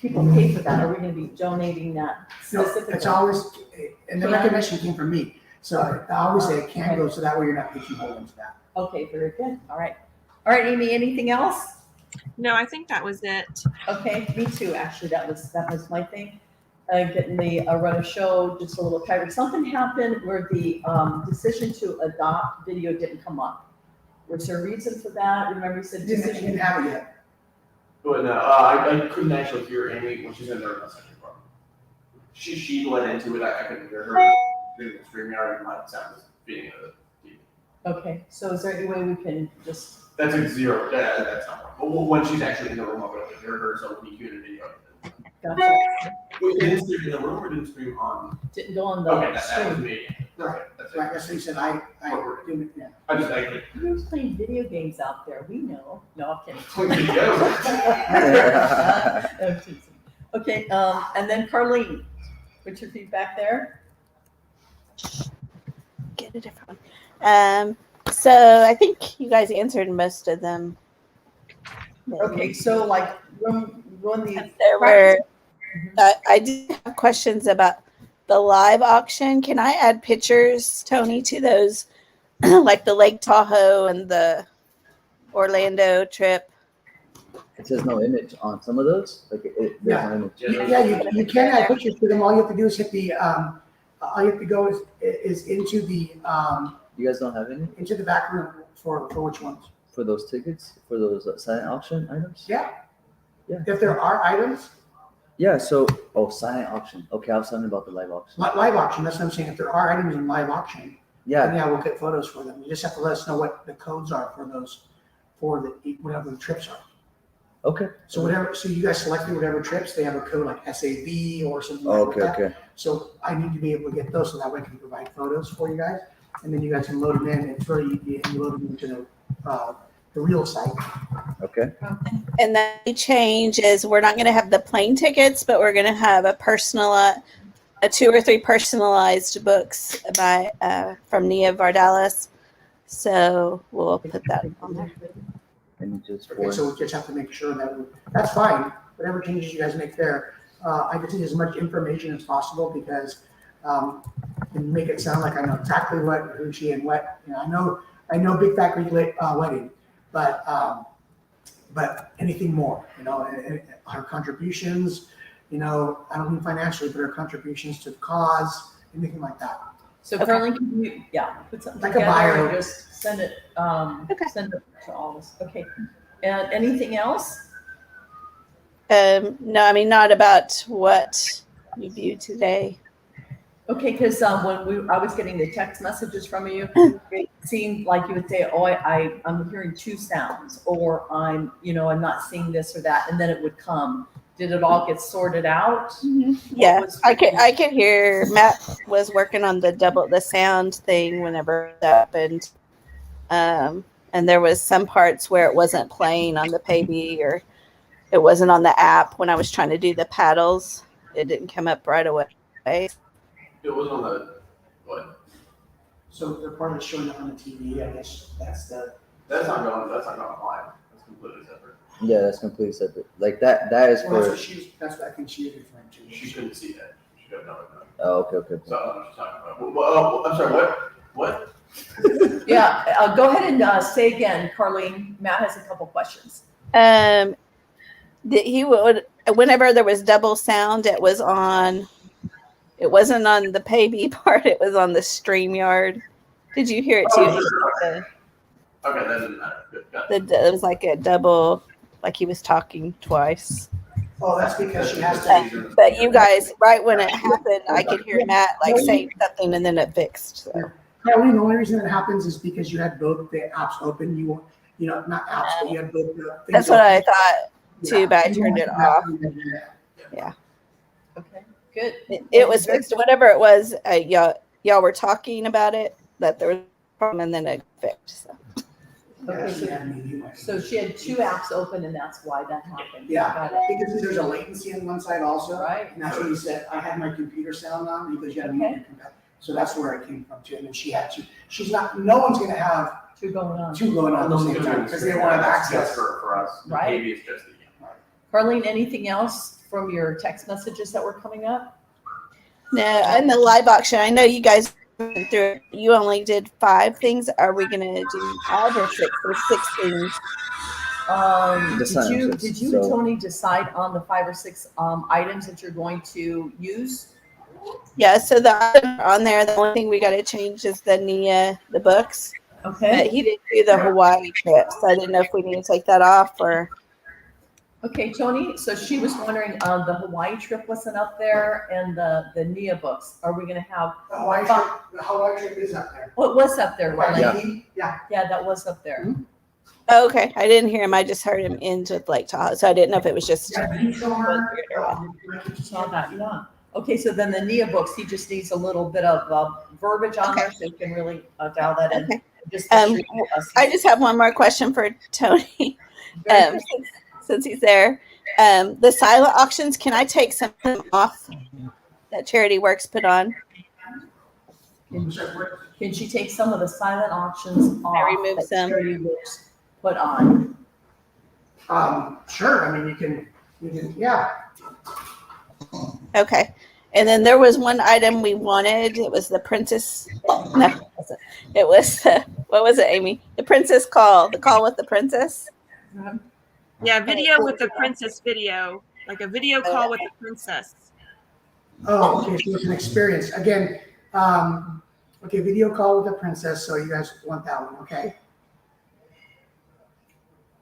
people pay for that. Are we gonna be donating that No, specifically? it's always, and the Can. recognition came from me. So I always say it can go, so that way you're not pigeonholed into that. Okay, very good, all right. All right, Amy, anything else? No, I think that was it. Okay, me too, actually, that was my thing. Getting the run of show just a little tighter. Something happened where the decision to adopt video didn't come up. Was there a reason for that? Remember you said decision? Didn't have it yet. But no, I couldn't actually hear Amy when she's in there. She led into it. I couldn't hear her doing the StreamYard, and my sound was being the TV. Okay, so is there any way we can just? That's a zero. That's not one. But when she's actually in the room, I'll be able to hear her, so we can hear the video. Gotcha. It didn't stream in the room or didn't stream on? Didn't go on the Okay, that was stream. me. Right, that's what he said. I didn't, yeah. I just actually. Who's playing video games out there? We know. No, I'm Playing kidding. video? I'm teasing. Okay, and then Carlene, what's your feedback there? Get a different one. So I think you guys answered most of them. Okay, so like when the There were, I did have questions about the live auction. Can I add pictures, Tony, to those, like the Lake Tahoe and the Orlando trip? It says no image on some of those. Like there's Yeah. no image. You can add pictures to them. All you have to do is hit the, all you have to go is into the, You guys don't have any into the back room for which ones? for those tickets for those silent auction items? Yeah. Yeah. If there are items, Yeah. So silent auction. Okay, I was talking about the live auction. live auction, that's what I'm saying. If there are items in live auction, Yeah. then yeah, we'll get photos for them. You just have to let us know what the codes are for those, for the, whatever the trips are. Okay. So whatever, so you guys selected whatever trips, they have a code like SAB or something Oh, like okay, that. okay. So I need to be able to get those so that way I can provide photos for you guys. And then you guys can load them in and sort of you load them into the real site. Okay. And then the change is we're not going to have the plane tickets, but we're going to have a 2 or 3 personalized books by from Nia Vardalos. So we'll put that on there. Images Okay, so we just have to make sure that that's fine. Whatever changes you guys make there, I just need as much information as possible because and make it sound like I know exactly what who she and what. You know, I know Big Fat Greek Wedding, but anything more. You know, and her contributions. You know, I don't mean financially, but her contributions to the cause, anything like that. So Carlene, can you, put something Like a together bio. and just send it, send it to all of us. Okay. And anything else? No, I mean, not about what you viewed today. Okay, because when I was getting the text messages from you, it seemed like you would say, "Oh, I'm hearing 2 sounds," or I'm not seeing this or that, and then it would come. Did it all get sorted out? Yeah, I could hear Matt was working on the sound thing whenever it happened. And there was some parts where it wasn't playing on the Paybe or it wasn't on the app when I was trying to do the paddles. It didn't come up right away. It was on the what? So the part that's showing up on the TV, I guess that's not going live. That's completely separate. Yeah, that's completely separate. Like that is Well, for. that's what I think she is referring to. She couldn't see that. She couldn't know it. Oh, okay. So I was talking about. I'm sorry. What? Yeah, go ahead and say again, Carlene. Matt has a couple questions. He would, whenever there was double sound, it wasn't on the Paybe part, it was on the StreamYard Did you hear it too? Okay, that doesn't matter. Good, got it. It was like a double, like he was talking twice. Oh, that's because she has to. But you guys, right when it happened, I could hear Matt like saying something and then it fixed. So. Yeah, the only reason it happens is because you had both the apps open. You know, not apps, but you had both the things. That's what I open. thought too, but I turned it off. Yeah. Okay, good. It was fixed. Whatever it was, y'all were talking about it, that there was a problem, and then it fixed. So. Okay, so she had two apps open, and that's why that happened. Yeah, Got it. because there's a latency on one side also. Right. And that's what he said. I had my computer sound on because you had to mute your computer. So that's where it came from too. And then she had to. She's not. No one's going to have two going on. Two going on at the same time because they won't have access. For us, Right. maybe it's just the Carlene, anything else from your text messages that were coming up? No, in the live auction, I know you guys went through it. You only did 5 things. Are we going to do 5 or 6? There's 6 things. Did you and Tony decide on the 5 or 6 items that you're going to use? Yeah, so the item on there, the only thing we got to change is the Nia, the books. Okay. But he didn't do the Hawaii trip, so I didn't know if we need to take that off or. Okay, Tony, so she was wondering, the Hawaii trip wasn't up there and the Nia books. Are we going to have? The Hawaii trip is up there. Well, it was up there, Right. Carlene. Yeah. Yeah, that was up there. Oh, okay, I didn't hear him. I just heard him end with Lake Tahoe, so I didn't know if it was just. Saw that, yeah. Okay, so then the Nia books, he just needs a little bit of verbiage on there so you can really dial that in. Okay. Just I just have one more question for Tony, since he's there. The silent auctions, can I take some of them off that Charity Works put on? Can she take some of the silent auctions off? remove that some. Charity Works put on. Sure. I mean, you can, yeah. Okay. And then there was one item we wanted. It was the princess. No, it wasn't. It was, what was it, Amy? The princess call. The call with the princess. Yeah, video with the princess video, like a video call with the princess. Oh, okay. So it's an experience. Again, okay, video call with the princess. So you guys want that one, okay?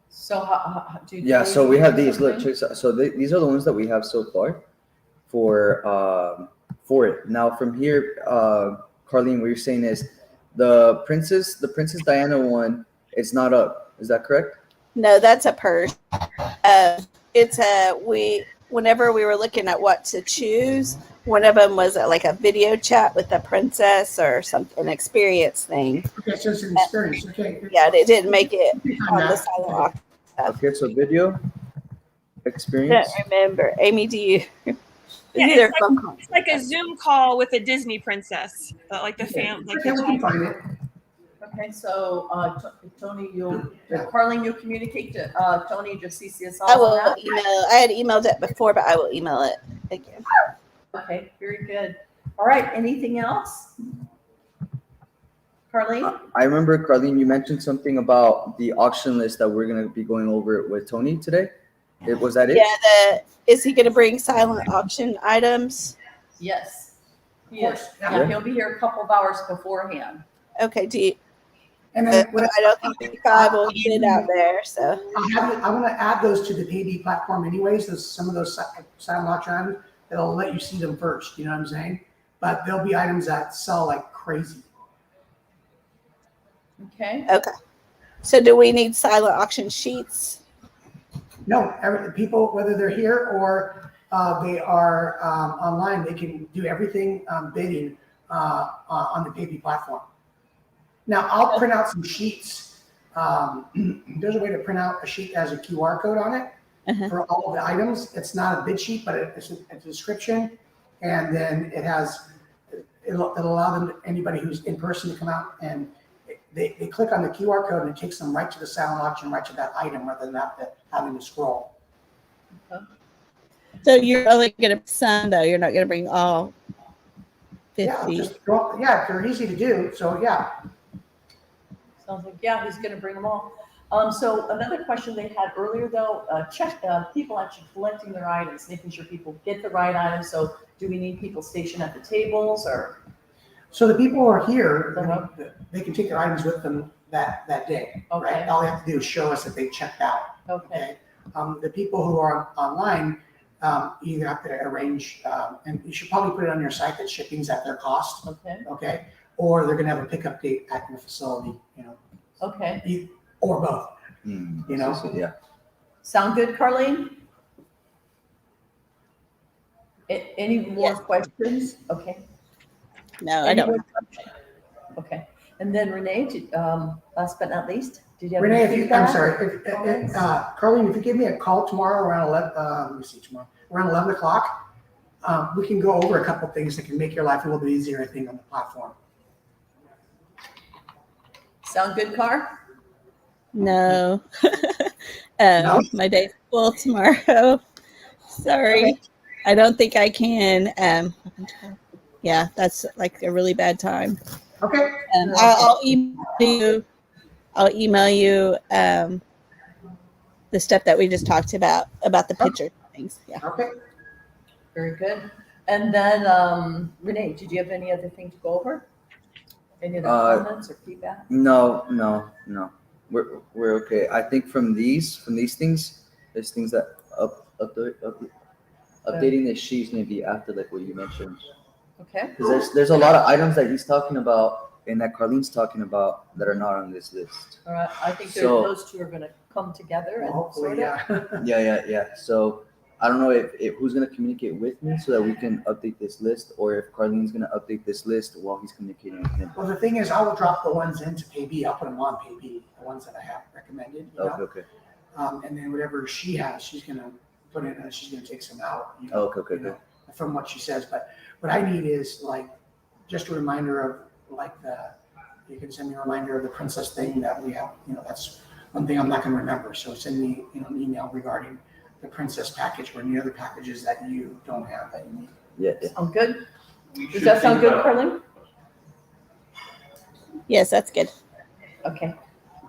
So how do you? Yeah, so we have these. Look, check this out. So these are the ones that we have so far for it. Now from here, Carlene, what you're saying is the Princess Diana one, it's not up. Is that correct? No, that's a purse. It's whenever we were looking at what to choose, one of them was like a video chat with the princess or something, an experience thing. Okay, so it's an experience. Okay. Yeah, they didn't make it on the silent auction. Okay, so video I experience. don't remember. Amy, do you? Yeah, Either it's like a Zoom call with a Disney princess, like the fam. Like Okay, we can find it. Okay, so Tony, Carlene, you'll communicate to Tony, just CC us all. I will on that? email. I had emailed it before, but I will email it again. Okay, very good. All right, anything else? Carlene? I remember, Carlene, you mentioned something about the auction list that we're going to be going over with Tony today. Was that it? Yeah, is he going to bring silent auction items? Yes. He is. Yeah. Yeah, he'll be here a couple of hours beforehand. Okay, do you? And then I don't think I will get it out there. So I want to add those to the PayD platform anyways. Some of those silent auction items, it'll let you see them first. You know what I'm saying? But there'll be items that sell like crazy. Okay. Okay. So do we need silent auction sheets? No, people, whether they're here or they are online, they can do everything bidding on the PayD platform. Now, I'll print out some sheets. There's a way to print out a sheet that has a QR code on it for all of the items. It's not a bid sheet, but it's a description. And then it'll allow them, anybody who's in person, to come out and they click on the QR code and it takes them right to the silent auction, right to that item, rather than having to scroll. So you're only going to some though. You're not going to bring all 50. Yeah, they're easy to do. So yeah. Sounds like, yeah, he's gonna bring them all. So another question they had earlier though, people actually collecting their items, making sure people get the right items. So do we need people stationed at the tables or? So the people who are here, they can take their items with them that day, Okay. right? All they have to do is show us that they checked out. Okay. The people who are online, you have to arrange, and you should probably put it on your site that shipping's at their cost. Okay. Okay. Or they're gonna have a pickup date at your facility, Okay. Or both. Yeah. Sound good, Carlene? Any more questions? Okay. No, I Any don't. more questions? Okay. And then Renee, last but not least, did you have Renee, any I'm feedback? sorry, Carlene, if you give me a call tomorrow around 11, around 11 o'clock, we can go over a couple things that can make your life a little bit easier, I think, on the platform. Sound good, Car? No. My day's full tomorrow. Sorry. Okay. I don't think I can. Yeah, that's like a really bad time. Okay. I'll email you. The stuff that we just talked about the picture things. Yeah. Okay. Very good. And then, Renee, did you have any other thing to go over? Any other comments or feedback? No. We're okay. I think from these things, there's things that updating the sheets maybe after like what you mentioned. Okay. Because there's a lot of items that he's talking about and that Carlene's talking about that are not on this list. All right. I think those two are going to come together and Hopefully, sort of. Yeah. So I don't know if who's gonna communicate with me so that we can update this list, or if Carlene's gonna update this list while he's communicating with him. Well, the thing is, I will drop the ones into PayB. I'll put them on PayB, the ones that I have recommended. Okay. And then whatever she has, she's gonna put in. She's gonna take some out. Okay. From what she says, but what I need is like just a reminder of like you can send me a reminder of the princess thing that we have. That's one thing I'm not gonna remember. So send me an email regarding the princess package or any other packages that you don't have that you need. Yeah. Sound good? Does that sound good, Carlene? Yes, that's good. Okay.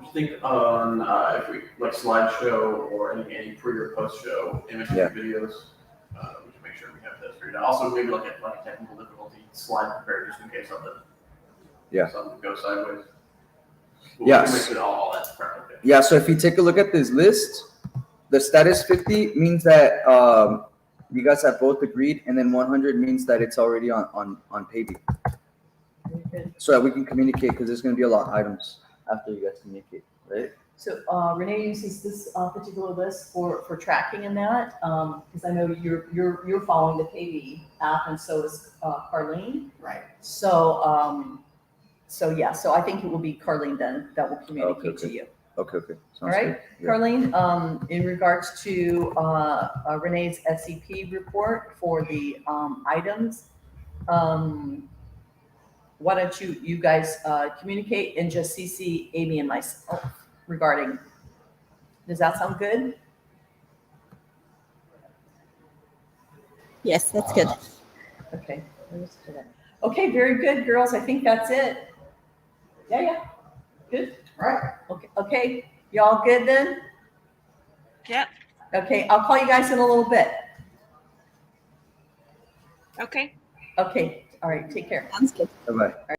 I think on if we like slideshow or any pre or post show images or videos, we should make sure we have that figured out. Also, maybe look at like technical difficulty slide prepared just in case something goes sideways. Yes. We'll make sure all that's prepped. Okay. Yeah. So if you take a look at this list, the status 50 means that you guys have both agreed, and then 100 means that it's already on PayB. So that we can communicate, because there's going to be a lot of items after you guys communicate, right? So Renee uses this particular list for tracking and that, because I know you're following the PayB app, and so is Carlene. Right. So I think it will be Carlene then that will communicate to you. Okay. All right, Yeah. Carlene, in regards to Renee's SCP report for the items, why don't you guys communicate and just CC Amy and myself regarding, does that sound good? Yes, that's good. Okay. Okay, very good, girls. I think that's it. Yeah. Good. Right. Okay. Y'all good then? Yep. Okay, I'll call you guys in a little bit. Okay. Okay. All right. Take care. Sounds good. Bye-bye.